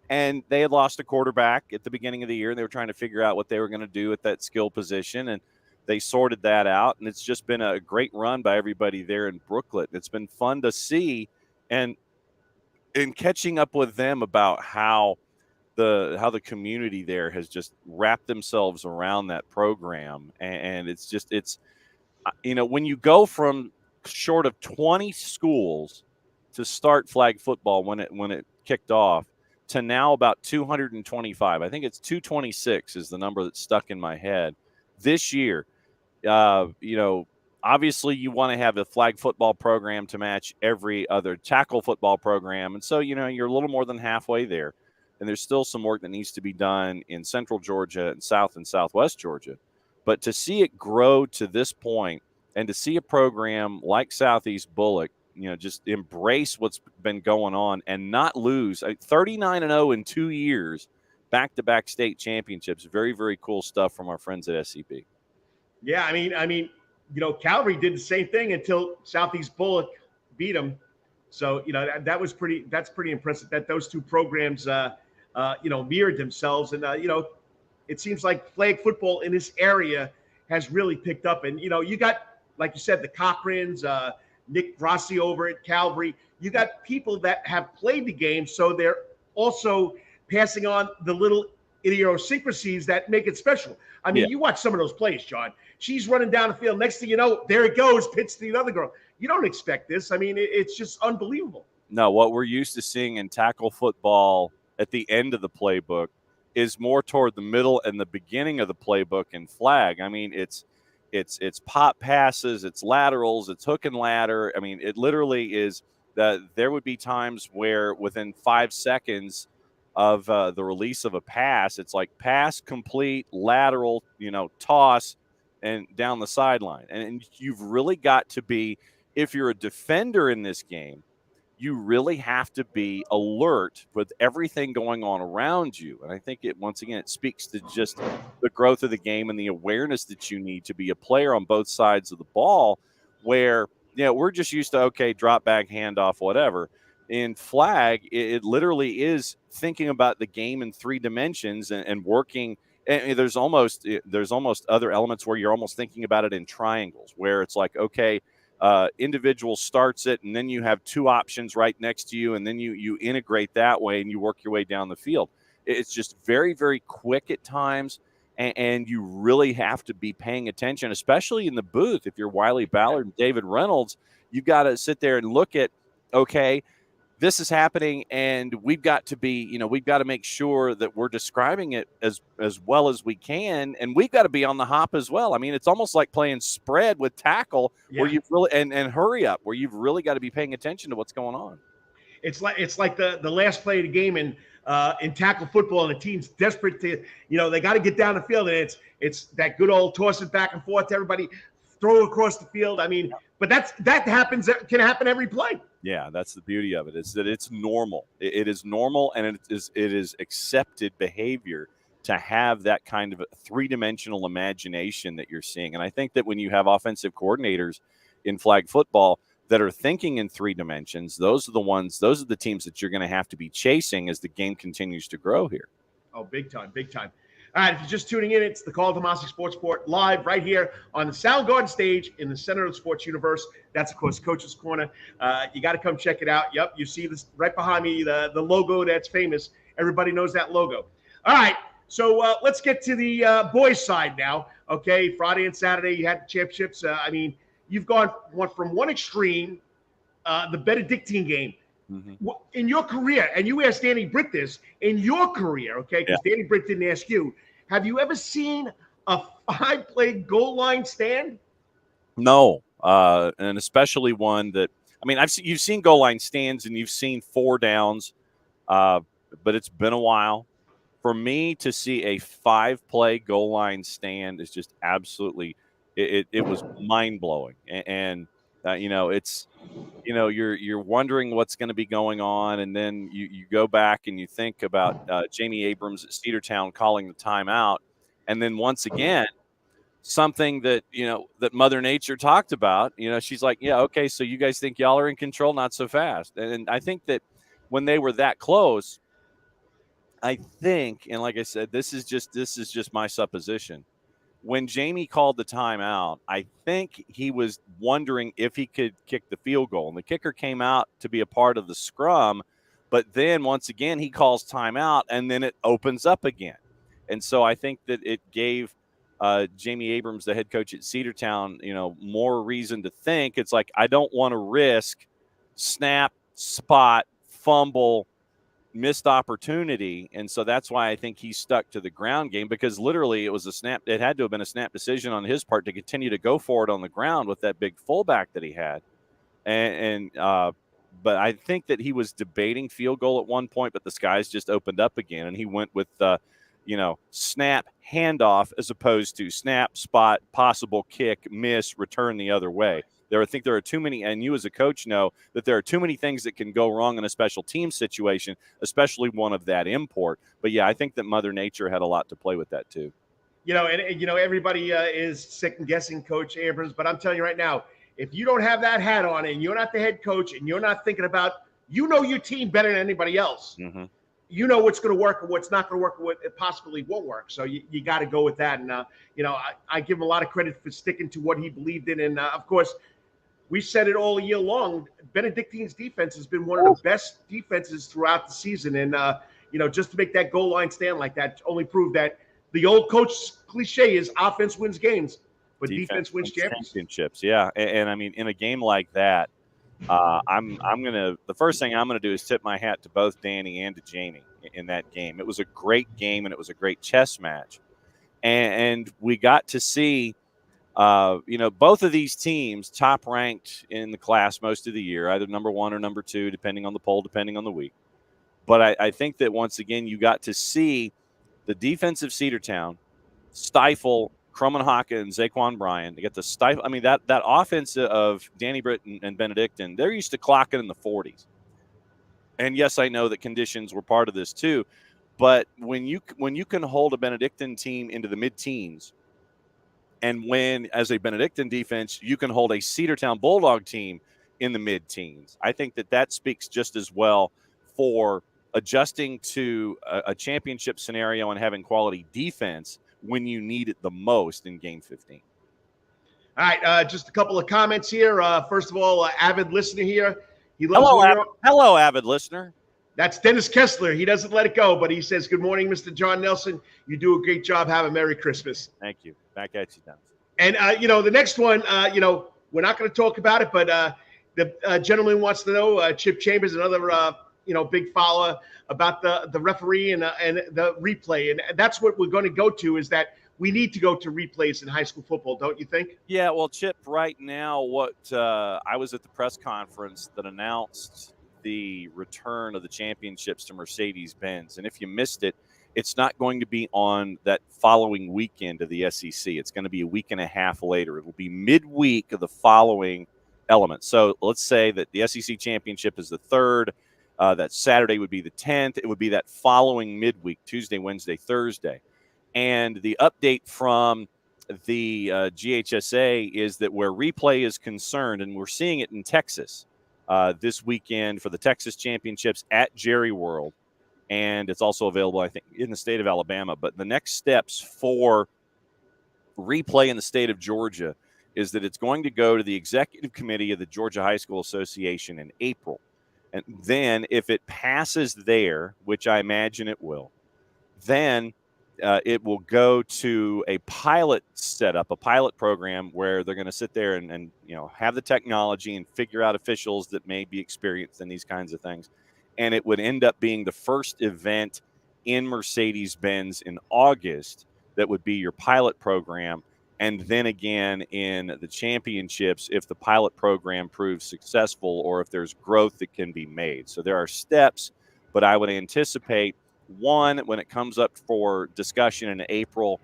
And they had lost a quarterback at the beginning of the year, and they were trying to figure out what they were going to do at that skill position, and they sorted that out. And it's just been a great run by everybody there in Brooklet. It's been fun to see, and in catching up with them about how the community there has just wrapped themselves around that program. And it's when you go from short of 20 schools to start flag football when it kicked off to now about 225. I think it's 226 is the number that's stuck in my head this year. Obviously you want to have a flag football program to match every other tackle football program. And so, you're a little more than halfway there. And there's still some work that needs to be done in central Georgia and south and southwest Georgia. But to see it grow to this point and to see a program like Southeast Bullock, just embrace what's been going on and not lose 39-0 in 2 years, back-to-back state championships. Very, very cool stuff from our friends at SCB. Yeah, I mean, Calvary did the same thing until Southeast Bullock beat them. So, that's pretty impressive that those two programs, mirrored themselves. And, it seems like flag football in this area has really picked up. And, you got, like you said, the Cochrans, Nick Grassi over at Calvary. You got people that have played the game, so they're also passing on the little idiosyncrasies that make it special. I mean, You watch some of those plays, John. She's running down the field. Next thing you know, there it goes, pitch to the other girl. You don't expect this. I mean, it's just unbelievable. No, what we're used to seeing in tackle football at the end of the playbook is more toward the middle and the beginning of the playbook in flag. I mean, it's pop passes, it's laterals, it's hook and ladder. I mean, it literally is that there would be times where within 5 seconds of the release of a pass, it's like pass, complete, lateral, toss, and down the sideline. And you've really got to be, if you're a defender in this game, you really have to be alert with everything going on around you. And I think once again, it speaks to just the growth of the game and the awareness that you need to be a player on both sides of the ball, where, we're just used to, okay, drop back, handoff, whatever. In flag, it literally is thinking about the game in 3 dimensions and working. And there's almost other elements where you're almost thinking about it in triangles, where it's like, okay, individual starts it, and then you have 2 options right next to you, and then you integrate that way, and you work your way down the field. It's just very, very quick at times, and you really have to be paying attention, especially in the booth. If you're Wiley Ballard and David Reynolds, you've got to sit there and look at, okay, this is happening, and we've got to be, we've got to make sure that we're describing it as well as we can, and we've got to be on the hop as well. I mean, it's almost like playing spread with tackle, where you've really and hurry up, where you've really got to be paying attention to what's going on. It's like the last play of the game in tackle football, and the team's desperate to, they got to get down the field, and it's that good old toss it back and forth to everybody, throw across the field. I mean, but that can happen every play. Yeah, that's the beauty of it, is that it's normal. It is normal, and it is accepted behavior to have that kind of 3-dimensional imagination that you're seeing. And I think that when you have offensive coordinators in flag football that are thinking in 3 dimensions, those are the teams that you're going to have to be chasing as the game continues to grow here. Oh, big time, big time. All right, if you're just tuning in, it's the Karl DeMasi Sports Report live right here on the Soundgarden stage in the center of the sports universe. That's, of course, Coach's Corner. You got to come check it out. Yep, you see this right behind me, the logo that's famous. Everybody knows that logo. All right, so let's get to the boys' side now. Okay, Friday and Saturday you had the championships. I mean, you've gone from one extreme, the Benedictine game. Mm-hmm. In your career, and you asked Danny Britt this, in your career, okay, because Danny Britt didn't ask you, have you ever seen a 5-play goal line stand? No, and especially one that, I mean, you've seen goal line stands and you've seen 4 downs, but it's been a while. For me to see a 5-play goal line stand is just absolutely, it was mind-blowing. And it's, you're wondering what's going to be going on, and then you go back and you think about Jamie Abrams at Cedartown calling the timeout, and then once again, something that that Mother Nature talked about. She's like, yeah, okay, so you guys think y'all are in control? Not so fast. And I think that when they were that close, I think, and like I said, this is just my supposition. When Jamie called the timeout, I think he was wondering if he could kick the field goal. And the kicker came out to be a part of the scrum. But then once again, he calls timeout, and then it opens up again. And so I think that it gave Jamie Abrams, the head coach at Cedartown, more reason to think. It's like, I don't want to risk snap, spot, fumble, missed opportunity. And so that's why I think he stuck to the ground game, because literally it was a snap. It had to have been a snap decision on his part to continue to go for it on the ground with that big fullback that he had. But I think that he was debating field goal at one point, but the skies just opened up again, and he went with snap, handoff, as opposed to snap, spot, possible kick, miss, return the other way. I think there are too many, and you as a coach know that there are too many things that can go wrong in a special team situation, especially one of that import. But yeah, I think that Mother Nature had a lot to play with that too. Everybody is second guessing Coach Abrams, but I'm telling you right now, if you don't have that hat on and you're not the head coach and you're not thinking about, your team better than anybody else. Mm-hmm. You know what's going to work and what's not going to work and what it possibly won't work. So you got to go with that. And, I give him a lot of credit for sticking to what he believed in. And, of course, we said it all year long. Benedictine's defense has been one of the best defenses throughout the season. And, just to make that goal line stand like that only proved that the old coach cliche is offense wins games. but defense wins championships. Yeah, and I mean, in a game like that, the first thing I'm gonna do is tip my hat to both Danny and to Jamie in that game. It was a great game, and it was a great chess match, and we got to see, both of these teams top ranked in the class most of the year, either number 1 or number 2, depending on the poll, depending on the week. But I think that once again, you got to see the defense of Cedartown stifle Cromanhaka and Zaquan Bryan. They get the stifle. I mean, that offense of Danny Britt and Benedictine, they're used to clocking in the 40s. And yes, I know that conditions were part of this too. But when you can hold a Benedictine team into the mid-teens, and when, as a Benedictine defense, you can hold a Cedartown Bulldog team in the mid-teens, I think that speaks just as well for adjusting to a championship scenario and having quality defense when you need it the most in Game 15. All right, just a couple of comments here. First of all, avid listener here. He loves Hello, avid listener. That's Dennis Kessler. He doesn't let it go, but he says, "Good morning, Mr. John Nelson. You do a great job. Have a Merry Christmas." Thank you. Back at you, Dennis. And, the next one, we're not going to talk about it, but the gentleman wants to know, Chip Chambers, another, big follower, about the referee and the replay. And that's what we're going to go to, is that we need to go to replays in high school football, don't you think? Yeah, well, Chip, right now, I was at the press conference that announced the return of the championships to Mercedes-Benz. And if you missed it, it's not going to be on that following weekend of the SEC. It's going to be a week and a half later. It will be midweek of the following element. So let's say that the SEC championship is the 3rd. That Saturday would be the 10th. It would be that following midweek, Tuesday, Wednesday, Thursday. And the update from the GHSA is that where replay is concerned, and we're seeing it in Texas this weekend for the Texas championships at Jerry World, and it's also available, I think, in the state of Alabama. But the next steps for replay in the state of Georgia is that it's going to go to the executive committee of the Georgia High School Association in April. And then if it passes there, which I imagine it will, then it will go to a pilot setup, a pilot program where they're going to sit there and have the technology and figure out officials that may be experienced in these kinds of things. And it would end up being the first event in Mercedes-Benz in August that would be your pilot program. And then again in the championships, if the pilot program proves successful or if there's growth that can be made. So there are steps, but I would anticipate, one, when it comes up for discussion in April,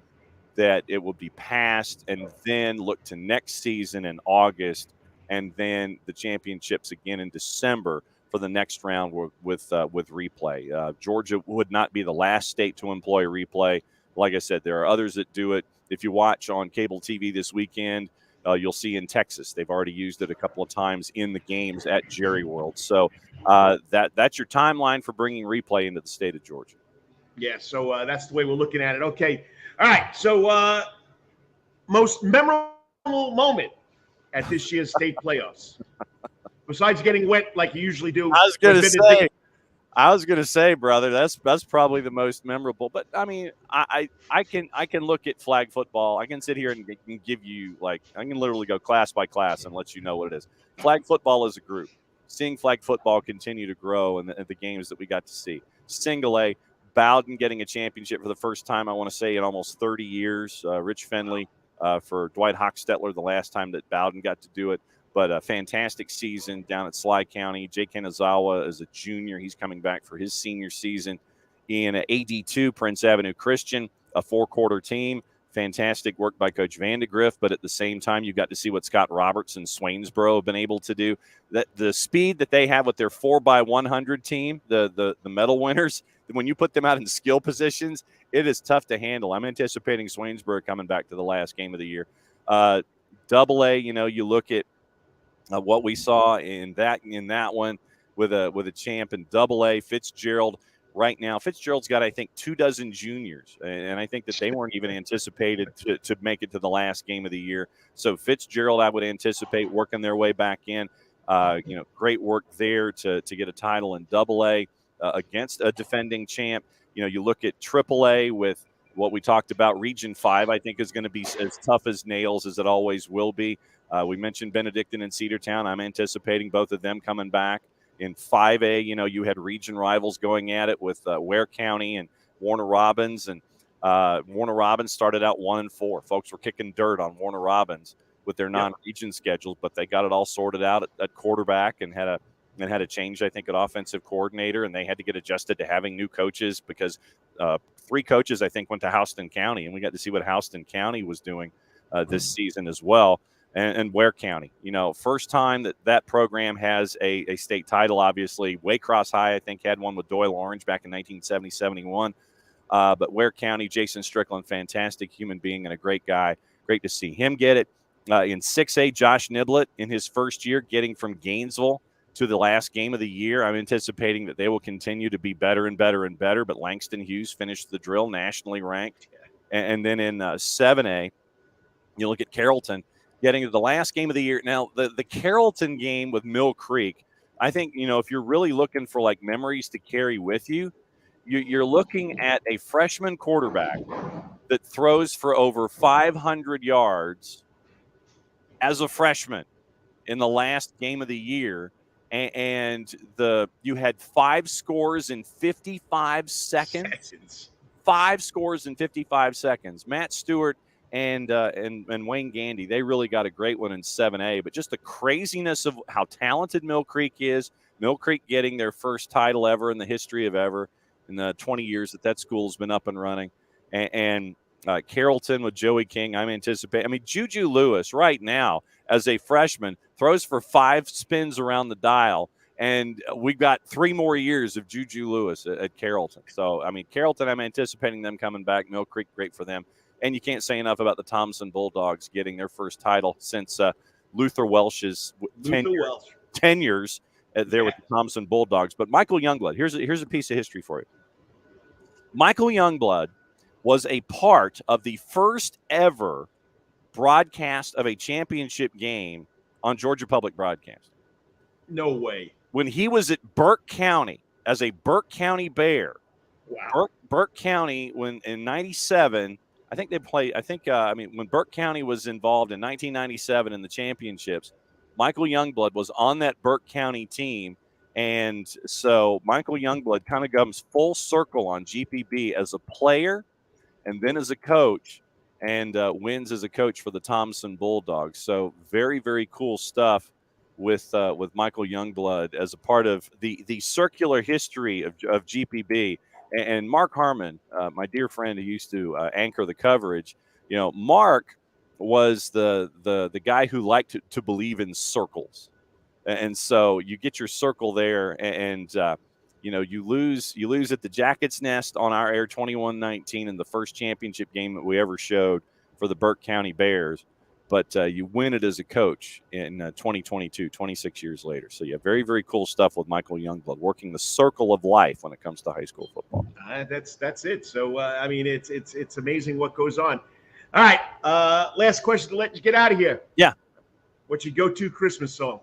that it will be passed, and then look to next season in August, and then the championships again in December for the next round with replay. Georgia would not be the last state to employ replay. Like I said, there are others that do it. If you watch on cable TV this weekend, you'll see in Texas they've already used it a couple of times in the games at Jerry World. So that's your timeline for bringing replay into the state of Georgia. Yeah, so that's the way we're looking at it. Okay, all right. So most memorable moment at this year's state playoffs, besides getting wet like you usually do. I was gonna say, brother, that's probably the most memorable. But I mean, I can look at flag football. I can sit here and give you, like, I can literally go class by class and let you know what it is. Flag football is a group. Seeing flag football continue to grow and the games that we got to see. Single A, Bowden getting a championship for the first time, I want to say, in almost 30 years. Rich Fenley for Dwight Hochstetler the last time that Bowden got to do it. But a fantastic season down at Sly County. Jake Kanazawa is a junior. He's coming back for his senior season. In AD2, Prince Avenue Christian, a 4-quarter team. Fantastic work by Coach Vandegrift. But at the same time, you got to see what Scott Roberts and Swainsboro have been able to do. The speed that they have with their 4x100 team, the medal winners, when you put them out in skill positions, it is tough to handle. I'm anticipating Swainsboro coming back to the last game of the year. Double A, you look at what we saw in that one with a champ in Double A. Fitzgerald right now. Fitzgerald's got, I think, 24 juniors, and I think that they weren't even anticipated to make it to the last game of the year. So Fitzgerald, I would anticipate working their way back in. Great work there to get a title in Double A against a defending champ. You look at Triple A with what we talked about, Region 5, I think is going to be as tough as nails as it always will be. We mentioned Benedictine and Cedartown. I'm anticipating both of them coming back. In 5A, you had region rivals going at it with Ware County and Warner Robins. And Warner Robins started out 1-4. Folks were kicking dirt on Warner Robins with their non-region schedules, but they got it all sorted out at quarterback and had a change, I think, at offensive coordinator, and they had to get adjusted to having new coaches because 3 coaches, I think, went to Houston County, and we got to see what Houston County was doing this season as well. And Ware County, first time that program has a state title, obviously. Waycross High, I think, had one with Doyle Orange back in 1970-71. But Ware County, Jason Strickland, fantastic human being and a great guy. Great to see him get it. In 6A, Josh Niblett, in his first year, getting from Gainesville to the last game of the year. I'm anticipating that they will continue to be better and better and better, but Langston Hughes finished the drill, nationally ranked. And then in 7A, you look at Carrollton, getting to the last game of the year. Now, the Carrollton game with Mill Creek, I think, if you're really looking for like memories to carry with you, you're looking at a freshman quarterback that throws for over 500 yards as a freshman in the last game of the year. And you had 5 scores in 55 seconds. 5 scores in 55 seconds. Matt Stewart and Wayne Gandy, they really got a great one in 7A. But just the craziness of how talented Mill Creek is. Mill Creek getting their first title ever in the history of ever in the 20 years that school's been up and running. And Carrollton with Joey King, I'm anticipating. I mean, Juju Lewis right now as a freshman throws for 5 spins around the dial. And we've got 3 more years of Juju Lewis at Carrollton. So, I mean, Carrollton, I'm anticipating them coming back. Mill Creek, great for them. And you can't say enough about the Thompson Bulldogs getting their first title since Luther Welsh's tenures there with the Thompson Bulldogs. But Michael Youngblood, here's a piece of history for you. Michael Youngblood was a part of the first ever broadcast of a championship game on Georgia Public Broadcasting. No way. When he was at Burke County as a Burke County Bear. Wow. Burke County, when in 97, I think they played, when Burke County was involved in 1997 in the championships, Michael Youngblood was on that Burke County team. And so Michael Youngblood kind of comes full circle on GPB as a player and then as a coach, and wins as a coach for the Thompson Bulldogs. So very, very cool stuff with Michael Youngblood as a part of the circular history of GPB. And Mark Harmon, my dear friend who used to anchor the coverage, Mark was the guy who liked to believe in circles. And so you get your circle there, and you lose at the Jackets Nest on our air 21-19 in the first championship game that we ever showed for the Burke County Bears. But you win it as a coach in 2022, 26 years later. So, yeah, very, very cool stuff with Michael Youngblood, working the circle of life when it comes to high school football. That's it. So, I mean, it's amazing what goes on. All right, last question to let you get out of here. Yeah. What's your go-to Christmas song?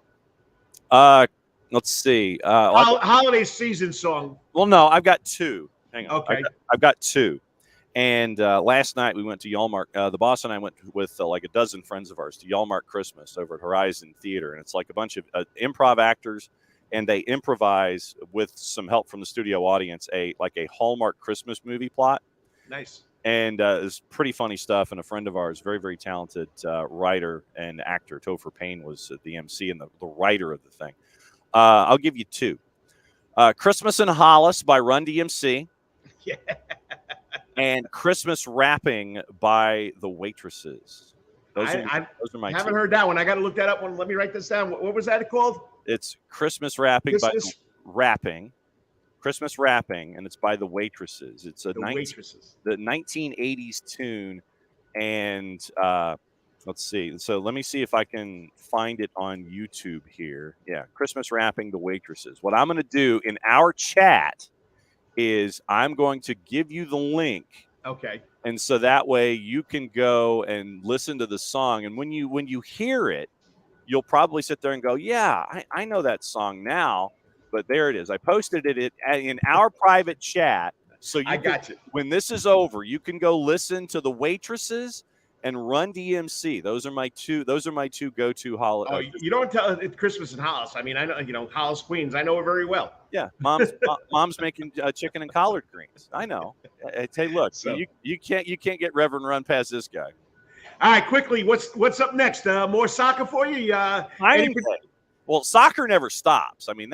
Let's see. Holiday season song. Well, no, I've got 2. Hang on. Okay. I've got 2. And last night we went to Yalmark. The boss and I went with like a dozen friends of ours to Yalmark Christmas over at Horizon Theater. And it's like a bunch of improv actors, and they improvise with some help from the studio audience, a Hallmark Christmas movie plot. Nice. And it's pretty funny stuff. And a friend of ours, very, very talented writer and actor, Topher Payne, was the MC and the writer of the thing. I'll give you 2. Christmas in Hollis by Run DMC. Yeah. And Christmas Wrapping by the Waitresses. Those are my haven't 2. heard that one. I got to look that up. Let me write this down. What was that called? It's Christmas Wrapping Christmas Wrapping, and it's by the Waitresses. It's the 1980s tune, and let's see. So let me see if I can find it on YouTube here. Yeah, Christmas Wrapping, the Waitresses. What I'm going to do in our chat is I'm going to give you the link. Okay. And so that way you can go and listen to the song. And when you hear it, you'll probably sit there and go, yeah, I know that song now. But there it is. I posted it in our private chat. So I got you. When this is over, you can go listen to the waitresses and Run DMC. Those are my two go-to holidays. Oh, you don't tell it's Christmas in Hollis. I mean, I know, Hollis, Queens. I know it very well. Yeah, mom's making chicken and collard greens. I know. Hey, look, so, you can't get Reverend Run past this guy. All right, quickly, what's up next? More soccer for you? Well, soccer never stops. I mean,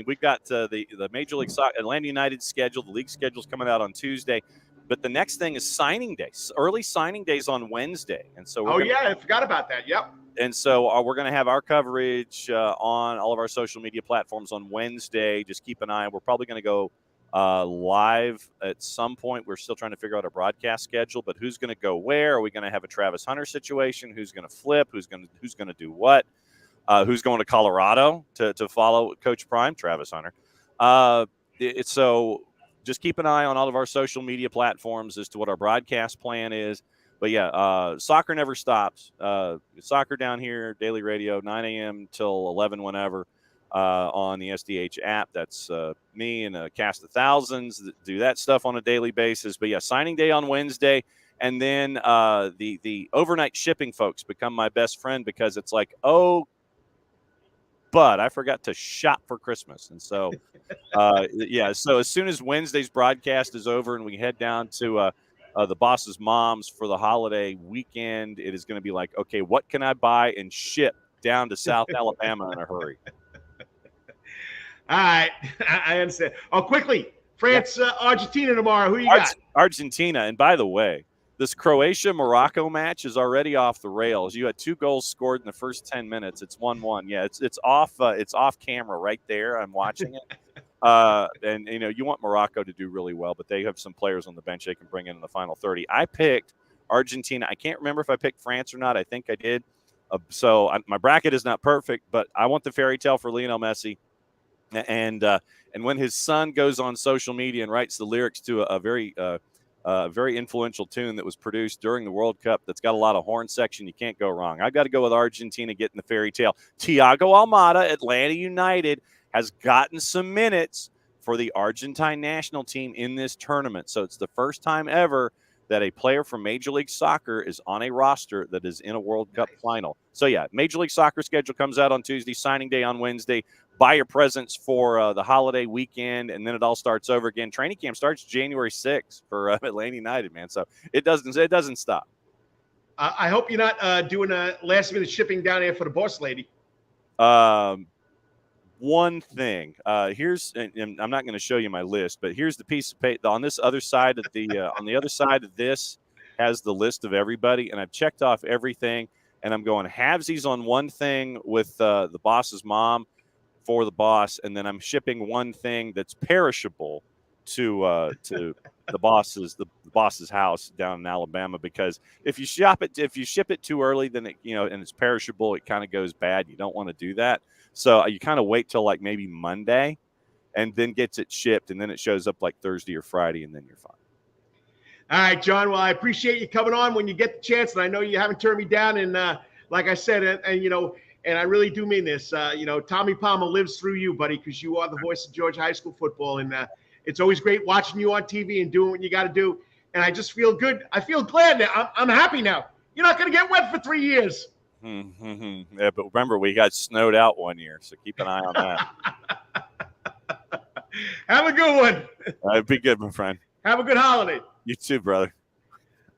we've got the Major League Soccer, Atlanta United schedule. The league schedule's coming out on Tuesday, but the next thing is signing day. Early signing days on Wednesday, and so I forgot about that. Yep. And so we're going to have our coverage on all of our social media platforms on Wednesday. Just keep an eye. We're probably going to go live at some point. We're still trying to figure out a broadcast schedule, but who's going to go where? Are we going to have a Travis Hunter situation? Who's going to flip? Who's going to do what? Who's going to Colorado to follow Coach Prime? Travis Hunter. So just keep an eye on all of our social media platforms as to what our broadcast plan is. But yeah, soccer never stops. Soccer down here, daily radio, 9 a.m. till 11 whenever on the SDH app. That's me and a cast of thousands that do that stuff on a daily basis. But yeah, signing day on Wednesday. And then the overnight shipping folks become my best friend because it's like, but I forgot to shop for Christmas. And so, so as soon as Wednesday's broadcast is over and we head down to the boss's mom's for the holiday weekend, it is going to be like, okay, what can I buy and ship down to South Alabama in a hurry? All right. I understand. Oh, quickly, France, Argentina tomorrow. Who you got? Argentina. And by the way, this Croatia-Morocco match is already off the rails. You had 2 goals scored in the first 10 minutes. It's 1-1. Yeah, it's off. It's off camera right there. I'm watching it. And you want Morocco to do really well, but they have some players on the bench they can bring in the final 30. I picked Argentina. I can't remember if I picked France or not. I think I did. My bracket is not perfect, but I want the fairy tale for Lionel Messi. And when his son goes on social media and writes the lyrics to a very influential tune that was produced during the World Cup that's got a lot of horn section, you can't go wrong. I've got to go with Argentina getting the fairy tale. Thiago Almada, Atlanta United, has gotten some minutes for the Argentine national team in this tournament. So it's the first time ever that a player from Major League Soccer is on a roster that is in a World Cup final. So, yeah, Major League Soccer schedule comes out on Tuesday, signing day on Wednesday. Buy your presents for the holiday weekend, and then it all starts over again. Training camp starts January 6th for Atlanta United, man. So it doesn't stop. I hope you're not doing a last-minute shipping down here for the boss lady. One thing. And I'm not going to show you my list, but here's the piece of paper on this other side of on the other side of this has the list of everybody, and I've checked off everything, and I'm going halvesies on one thing with the boss's mom for the boss, and then I'm shipping one thing that's perishable to the boss's house down in Alabama, because if you ship it too early, then and it's perishable, it kind of goes bad. You don't want to do that. So you kind of wait till like maybe Monday and then gets it shipped, and then it shows up like Thursday or Friday, and then you're fine. All right, John. Well, I appreciate you coming on when you get the chance, and I know you haven't turned me down. And like I said, and I really do mean this. Tommy Palmer lives through you, buddy, because you are the voice of Georgia high school football, and it's always great watching you on TV and doing what you got to do. And I just feel good. I feel glad now. I'm happy now. You're not going to get wet for 3 years. Mm-hmm. Yeah, but remember, we got snowed out one year, so keep an eye on that. Have a good one. Be good, my friend. Have a good holiday. You too, brother.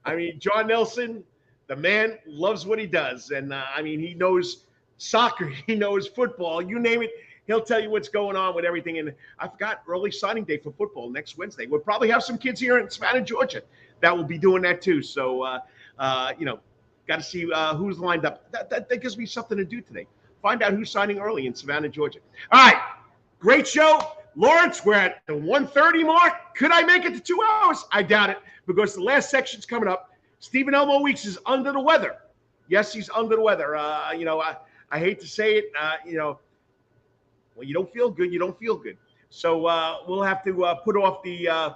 I mean, John Nelson, the man loves what he does. And, he knows soccer. He knows football. You name it, he'll tell you what's going on with everything. And I forgot early signing day for football next Wednesday. We'll probably have some kids here in Savannah, Georgia that will be doing that too. So, got to see who's lined up. That gives me something to do today. Find out who's signing early in Savannah, Georgia. All right. Great show. Lawrence, we're at the 1:30 mark. Could I make it to 2 hours? I doubt it, because the last section's coming up. Stephen Elmo Weeks is under the weather. Yes, he's under the weather. I hate to say it. When you don't feel good, you don't feel good. So we'll have to put off the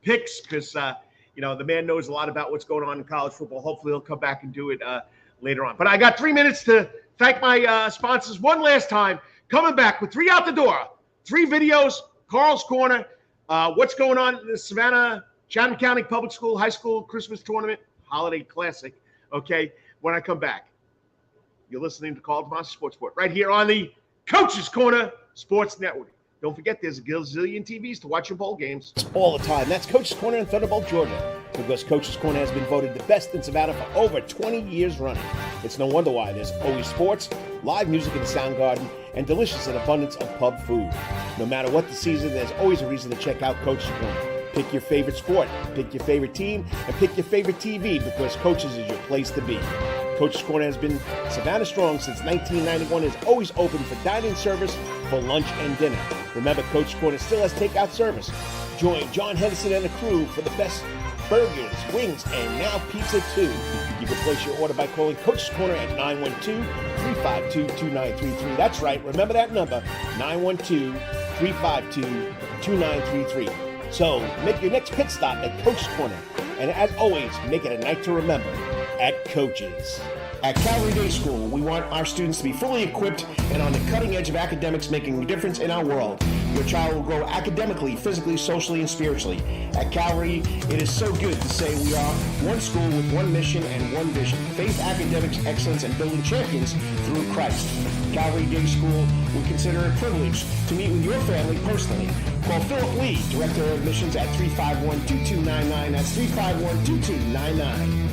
picks, because the man knows a lot about what's going on in college football. Hopefully he'll come back and do it later on. But I got 3 minutes to thank my sponsors one last time. Coming back with 3 out the door, 3 videos, Carl's Corner, What's going on in the Savannah, Chatham County Public School High School Christmas Tournament Holiday Classic? Okay, when I come back, you're listening to Karl DeMasi Sports Report right here on the Coach's Corner Sports Network. Don't forget, there's a gazillion TVs to watch your bowl games. All the time. That's Coach's Corner in Thunderbolt, Georgia. Because Coach's Corner has been voted the best in Savannah for over 20 years running. It's no wonder why. There's always sports, live music in the sound garden, and delicious and abundance of pub food. No matter what the season, there's always a reason to check out Coach's Corner. Pick your favorite sport, pick your favorite team, and pick your favorite TV because Coach's is your place to be. Coach's Corner has been Savannah strong since 1991 and is always open for dining service for lunch and dinner. Remember, Coach's Corner still has takeout service. Join John Henderson and the crew for the best burgers, wings, and now pizza too. You can place your order by calling Coach's Corner at 912-352-2933. That's right, remember that number, 912-352-2933. So make your next pit stop at Coach's Corner. And as always, make it a night to remember at Coach's. At Calvary Day School, we want our students to be fully equipped and on the cutting edge of academics, making a difference in our world. Your child will grow academically, physically, socially, and spiritually. At Calvary, it is so good to say we are one school with one mission and one vision: faith, academics, excellence, and building champions through Christ. Calvary Day School, we consider it a privilege to meet with your family personally. Call Philip Lee, Director of Admissions, at 351-2299. That's 351-2299.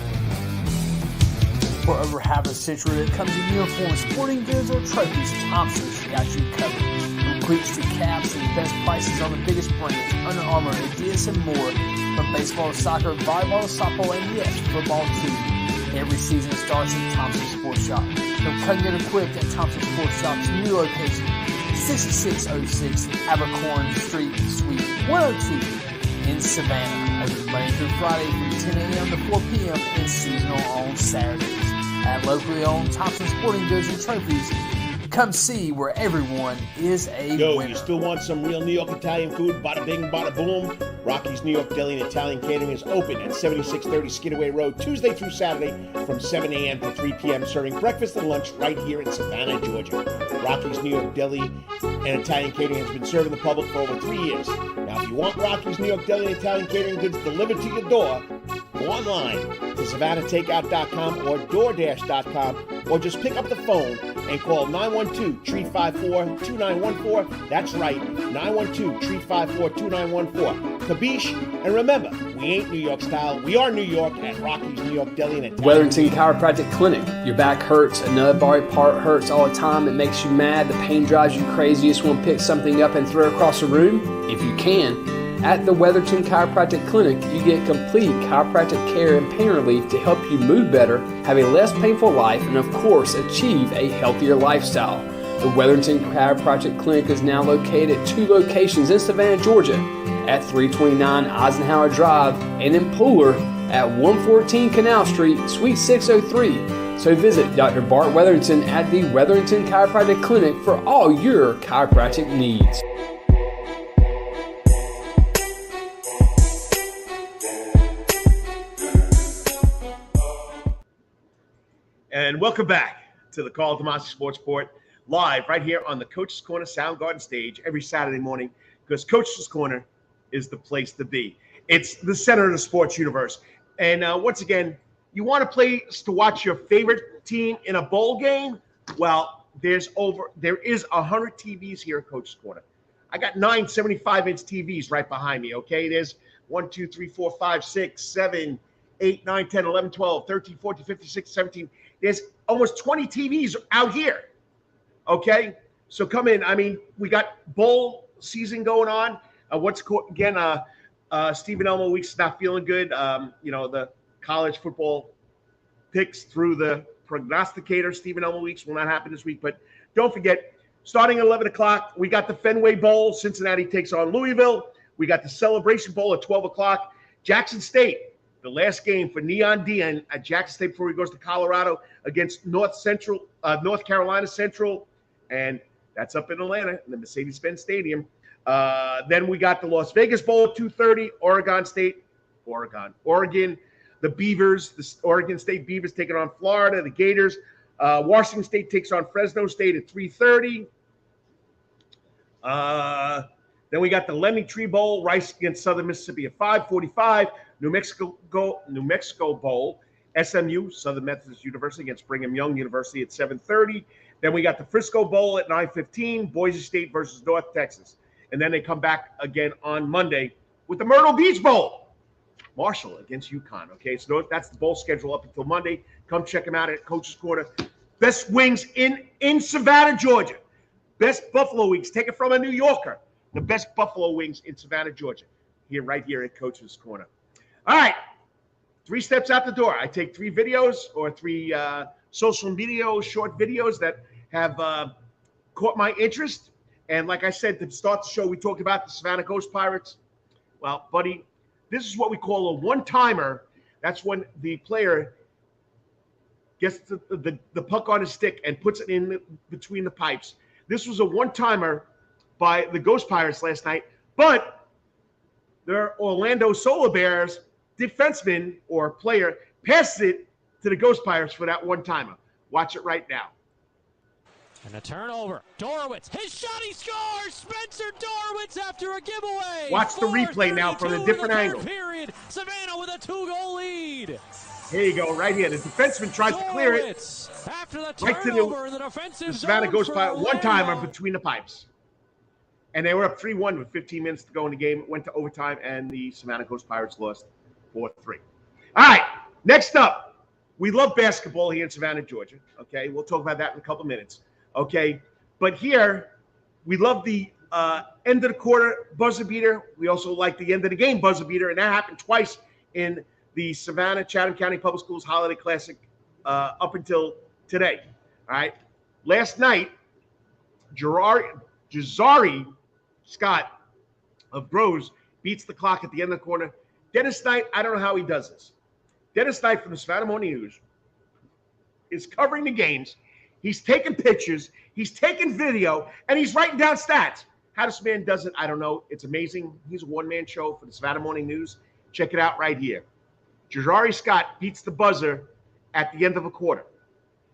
For over half a century, it comes in uniforms, sporting goods, or trophies, Thompson's got you covered. From cleats to caps and best prices on the biggest brands, Under Armour, Adidas, and more. From baseball to soccer, volleyball to softball, and yes, football too. Every season starts at Thompson Sports Shop. From come get equipped at Thompson Sports Shop's new location, 6606 Abercorn Street, Suite 102 in Savannah. Open Monday through Friday from 10 a.m. to 4 p.m. and seasonal on Saturdays. At locally owned Thompson Sporting Goods and Trophies, come see where everyone is a winner. You still want some real New York Italian food? Bada bing, bada boom. Rocky's New York Deli and Italian Catering is open at 7630 Skidaway Road, Tuesday through Saturday from 7 a.m. to 3 p.m., serving breakfast and lunch right here in Savannah, Georgia. Rocky's New York Deli and Italian Catering has been serving the public for over 3 years. Now, if you want Rocky's New York Deli and Italian Catering goods delivered to your door, go online to SavannahTakeout.com or DoorDash.com, or just pick up the phone and call 912-354-2914. That's right, 912-354-2914. Kabish, and remember, we ain't New York style. We are New York at Rocky's New York Deli and Italian. Wetherington Chiropractic Clinic. Your back hurts, another body part hurts all the time. It makes you mad. The pain drives you crazy. You just want to pick something up and throw it across the room. If you can, at the Wetherington Chiropractic Clinic, you get complete chiropractic care and pain relief to help you move better, have a less painful life, and of course, achieve a healthier lifestyle. The Wetherington Chiropractic Clinic is now located at 2 locations in Savannah, Georgia, at 329 Eisenhower Drive and in Pooler at 114 Canal Street, Suite 603. So visit Dr. Bart Wetherington at the Wetherington Chiropractic Clinic for all your chiropractic needs. And welcome back to the Karl DeMasi Sports Report, live right here on the Coach's Corner Soundgarden stage every Saturday morning, because Coach's Corner is the place to be. It's the center of the sports universe. And once again, you want a place to watch your favorite team in a bowl game? Well, there is 100 TVs here at Coach's Corner. I got 9 75-inch TVs right behind me, okay? There's 1, 2, 3, 4, 5, 6, 7, 8, 9, 10, 11, 12, 13, 14, 15, 16, 17. There's almost 20 TVs out here, okay? So come in. I mean, we got bowl season going on. Stephen Elmo Weeks is not feeling good. The college football picks through the prognosticator, Stephen Elmo Weeks, will not happen this week. But don't forget, starting at 11 o'clock, we got the Fenway Bowl. Cincinnati takes on Louisville. We got the Celebration Bowl at 12 o'clock. Jackson State, the last game for Neon Dion at Jackson State before he goes to Colorado against North Carolina Central. And that's up in Atlanta in the Mercedes-Benz Stadium. Then we got the Las Vegas Bowl at 2:30, Oregon. The Beavers, the Oregon State Beavers taking on Florida, the Gators. Washington State takes on Fresno State at 3:30. Then we got the Lemmy Tree Bowl, Rice against Southern Mississippi at 5:45. New Mexico Bowl, SMU, Southern Methodist University against Brigham Young University at 7:30. Then we got the Frisco Bowl at 9:15, Boise State versus North Texas. And then they come back again on Monday with the Myrtle Beach Bowl, Marshall against UConn. Okay, so that's the bowl schedule up until Monday. Come check them out at Coach's Corner. Best wings in Savannah, Georgia. Best buffalo wings. Take it from a New Yorker. The best buffalo wings in Savannah, Georgia. Right here at Coach's Corner. All right. 3 steps out the door. I take 3 videos or 3 social media short videos that have caught my interest. And like I said, to start the show, we talked about the Savannah Ghost Pirates. Well, buddy, this is what we call a one-timer. That's when the player gets the puck on his stick and puts it in between the pipes. This was a one-timer by the Ghost Pirates last night, but their Orlando Solar Bears defenseman or player passes it to the Ghost Pirates for that one-timer. Watch it right now. And a turnover. Dorowitz, his shot, he scores! Spencer Dorowitz after a giveaway. Watch the replay now from a different angle. Period. Savannah with a 2-goal lead. Here you go, right here. The defenseman tries to clear it. After the right turnover, to the defensive the Savannah Ghost Pirate Orlando. one-timer between the pipes. And they were up 3-1 with 15 minutes to go in the game. It went to overtime, and the Savannah Ghost Pirates lost 4-3. All right, next up, we love basketball here in Savannah, Georgia. Okay, we'll talk about that in a couple minutes. Okay, but here we love the end of the quarter buzzer beater. We also like the end of the game buzzer beater, and that happened twice in the Savannah Chatham County Public Schools Holiday Classic up until today. All right, last night, Jazari Scott of Groves beats the clock at the end of the corner. Dennis Knight, I don't know how he does this. Dennis Knight from the Savannah Morning News is covering the games. He's taking pictures, he's taking video, and he's writing down stats. How this man does it, I don't know. It's amazing. He's a one-man show for the Savannah Morning News. Check it out right here. Jazari Scott beats the buzzer at the end of a quarter.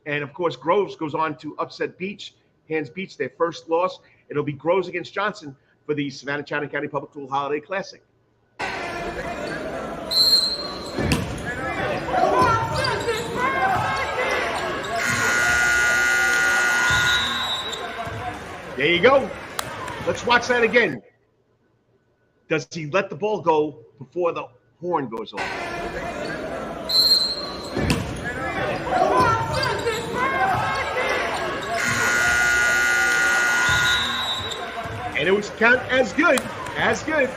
And, of course, Groves goes on to upset Beach, hands Beach their first loss. It'll be Groves against Johnson for the Savannah Chatham County Public School Holiday Classic. There you go. Let's watch that again. Does he let the ball go before the horn goes off? And it was count as good.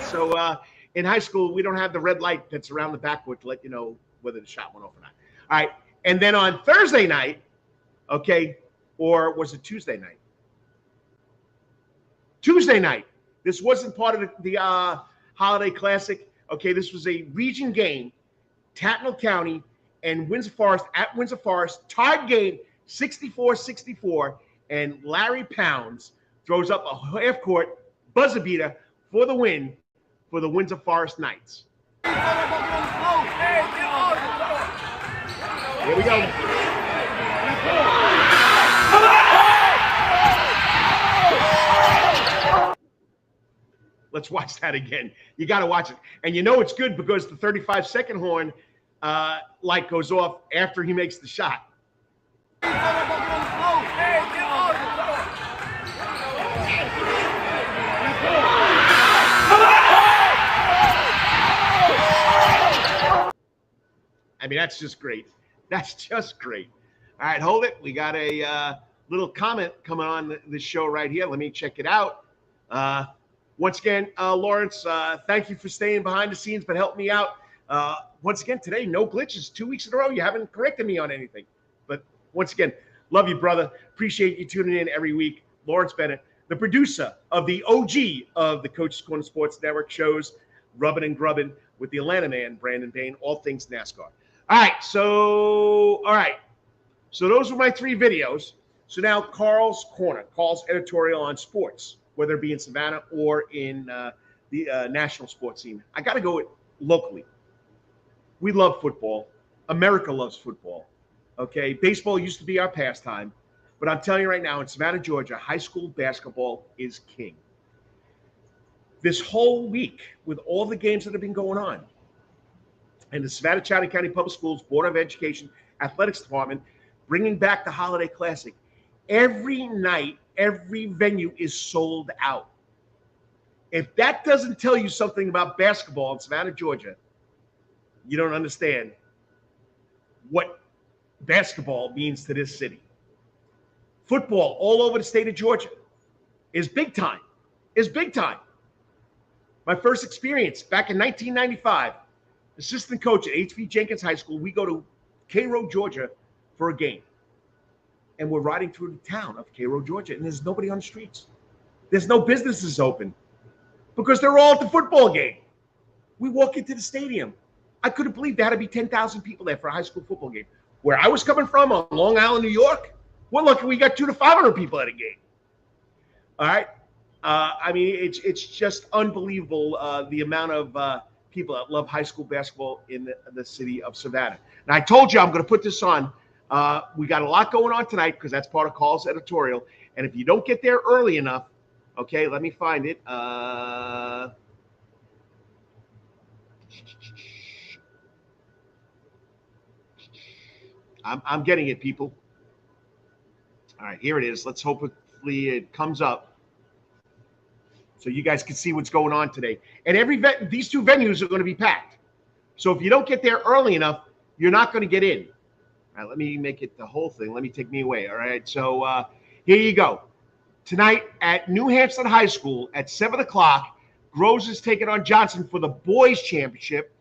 So in high school, we don't have the red light that's around the backboard to let you know whether the shot went off or not. All right. And then on Thursday night, okay, or was it Tuesday night? Tuesday night. This wasn't part of the Holiday Classic. Okay, this was a region game. Tattnall County and Windsor Forest at Windsor Forest. Tied game, 64-64. And Larry Pounds throws up a half-court buzzer beater for the win for the Windsor Forest Knights. Here we go. Let's watch that again. You got to watch it. And you know it's good because the 35-second horn light goes off after he makes the shot. I mean, that's just great. That's just great. All right, hold it. We got a little comment coming on the show right here. Let me check it out. Once again, Lawrence, thank you for staying behind the scenes, but help me out. Once again, today, no glitches. 2 weeks in a row, you haven't corrected me on anything. But once again, love you, brother. Appreciate you tuning in every week. Lawrence Bennett, the producer of the OG of the Coach's Corner Sports Network shows, Rubbin' and Grubbin' with the Atlanta man, Brandon Bain, all things NASCAR. All right. So those were my 3 videos. So now Karl's Corner, Karl's editorial on sports, whether it be in Savannah or in the national sports scene. I got to go locally. We love football. America loves football. Okay, baseball used to be our pastime, but I'm telling you right now, in Savannah, Georgia, high school basketball is king. this whole week with all the games that have been going on, and the Savannah County Public Schools Board of Education Athletics Department bringing back the Holiday Classic, every night, every venue is sold out. If that doesn't tell you something about basketball in Savannah, Georgia, you don't understand what basketball means to this city. Football all over the state of Georgia is big time. My first experience back in 1995, assistant coach at H.V. Jenkins High School, we go to Cairo, Georgia for a game. And we're riding through the town of Cairo, Georgia, and there's nobody on the streets. There's no businesses open because they're all at the football game. We walk into the stadium. I couldn't believe there had to be 10,000 people there for a high school football game. Where I was coming from on Long Island, New York, we're lucky we got 200 to 500 people at a game. All right. I mean, it's just unbelievable the amount of people that love high school basketball in the city of Savannah. Now, I told you I'm going to put this on. We got a lot going on tonight because that's part of Carl's editorial. And if you don't get there early enough, okay, let me find it. I'm getting it, people. All right, here it is. Let's hopefully it comes up so you guys can see what's going on today. And these two venues are going to be packed. So if you don't get there early enough, you're not going to get in. All right, let me make it the whole thing. Let me take me away. All right, so here you go. Tonight at New Hampstead High School at 7 o'clock, Groves is taking on Johnson for the boys' championship.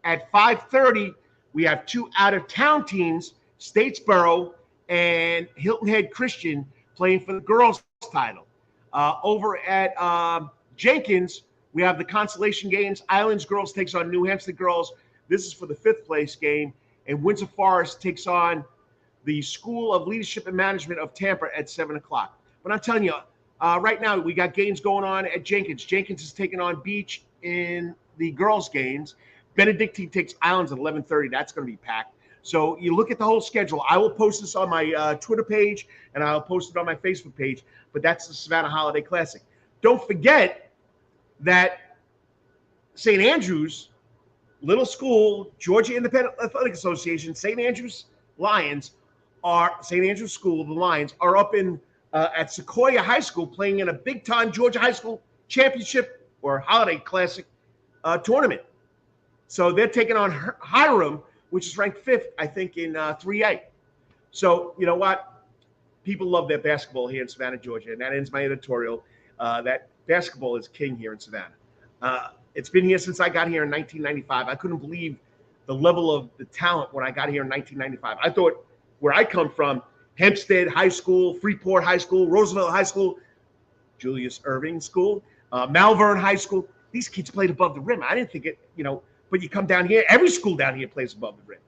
At 5:30, we have two out-of-town teams, Statesboro and Hilton Head Christian, playing for the girls' title. Over at Jenkins, we have the consolation games. Islands girls takes on New Hampstead girls. This is for the 5th place game. And Windsor Forest takes on the School of Leadership and Management of Tampa at 7 o'clock. But I'm telling you, right now we got games going on at Jenkins. Jenkins is taking on Beach in the girls' games. Benedictine takes Islands at 11:30. That's going to be packed. So you look at the whole schedule. I will post this on my Twitter page, and I'll post it on my Facebook page. But that's the Savannah Holiday Classic. Don't forget that St. Andrews, little school, Georgia Independent Athletic Association, St. Andrews School, the Lions, are up in at Sequoia High School playing in a big-time Georgia High School championship or Holiday Classic tournament. So they're taking on Hiram, which is ranked 5th, I think, in 3A. So you know what? People love their basketball here in Savannah, Georgia, and that ends my editorial. That basketball is king here in Savannah. It's been here since I got here in 1995. I couldn't believe the level of the talent when I got here in 1995. I thought where I come from, Hempstead High School, Freeport High School, Roosevelt High School, Julius Irving School, Malvern High School, these kids played above the rim. I didn't think it, but you come down here, every school down here plays above the rim.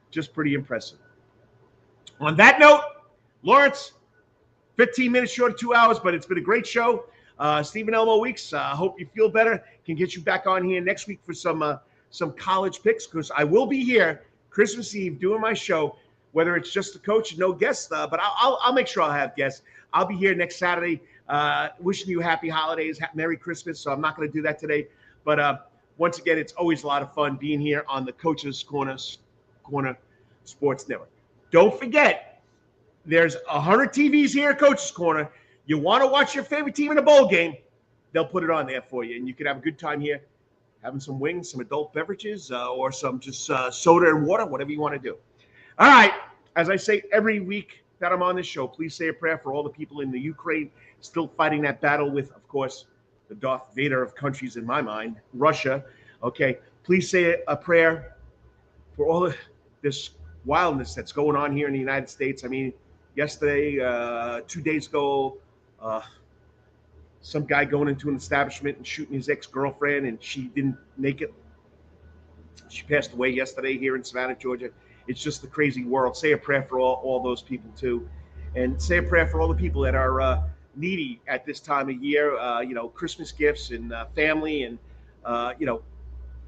Just pretty impressive. On that note, Lawrence, 15 minutes short of 2 hours, but it's been a great show. Stephen Elmo Weeks, hope you feel better. Can get you back on here next week for some college picks, because I will be here Christmas Eve doing my show, whether it's just the coach and no guests, but I'll make sure I'll have guests. I'll be here next Saturday, wishing you happy holidays, Merry Christmas. So I'm not going to do that today, but once again, it's always a lot of fun being here on the Coach's Corner Sports Network. Don't forget, there's 100 TVs here at Coach's Corner. You want to watch your favorite team in a bowl game, they'll put it on there for you, and you can have a good time here, having some wings, some adult beverages, or some just soda and water, whatever you want to do. All right, as I say every week that I'm on this show, please say a prayer for all the people in the Ukraine still fighting that battle with, of course, the Darth Vader of countries in my mind, Russia. Okay, please say a prayer for all of this wildness that's going on here in the United States. I mean, yesterday, 2 days ago, some guy going into an establishment and shooting his ex-girlfriend, and she didn't make it. She passed away yesterday here in Savannah, Georgia. It's just the crazy world. Say a prayer for all those people too, and say a prayer for all the people that are needy at this time of year. Christmas gifts and family, and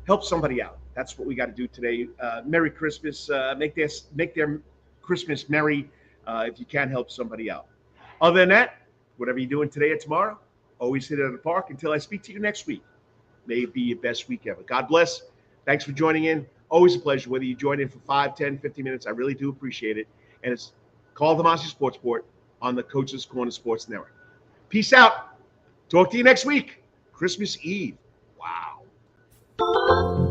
help somebody out. That's what we got to do today. Merry Christmas. Make their Christmas merry if you can help somebody out. Other than that, whatever you're doing today or tomorrow, always hit it at the park until I speak to you next week. May it be your best week ever. God bless. Thanks for joining in. Always a pleasure, whether you join in for 5, 10, 15 minutes. I really do appreciate it. And it's Karl DeMasi Sports Report on the Coach's Corner Sports Network. Peace out. Talk to you next week. Christmas Eve. Wow.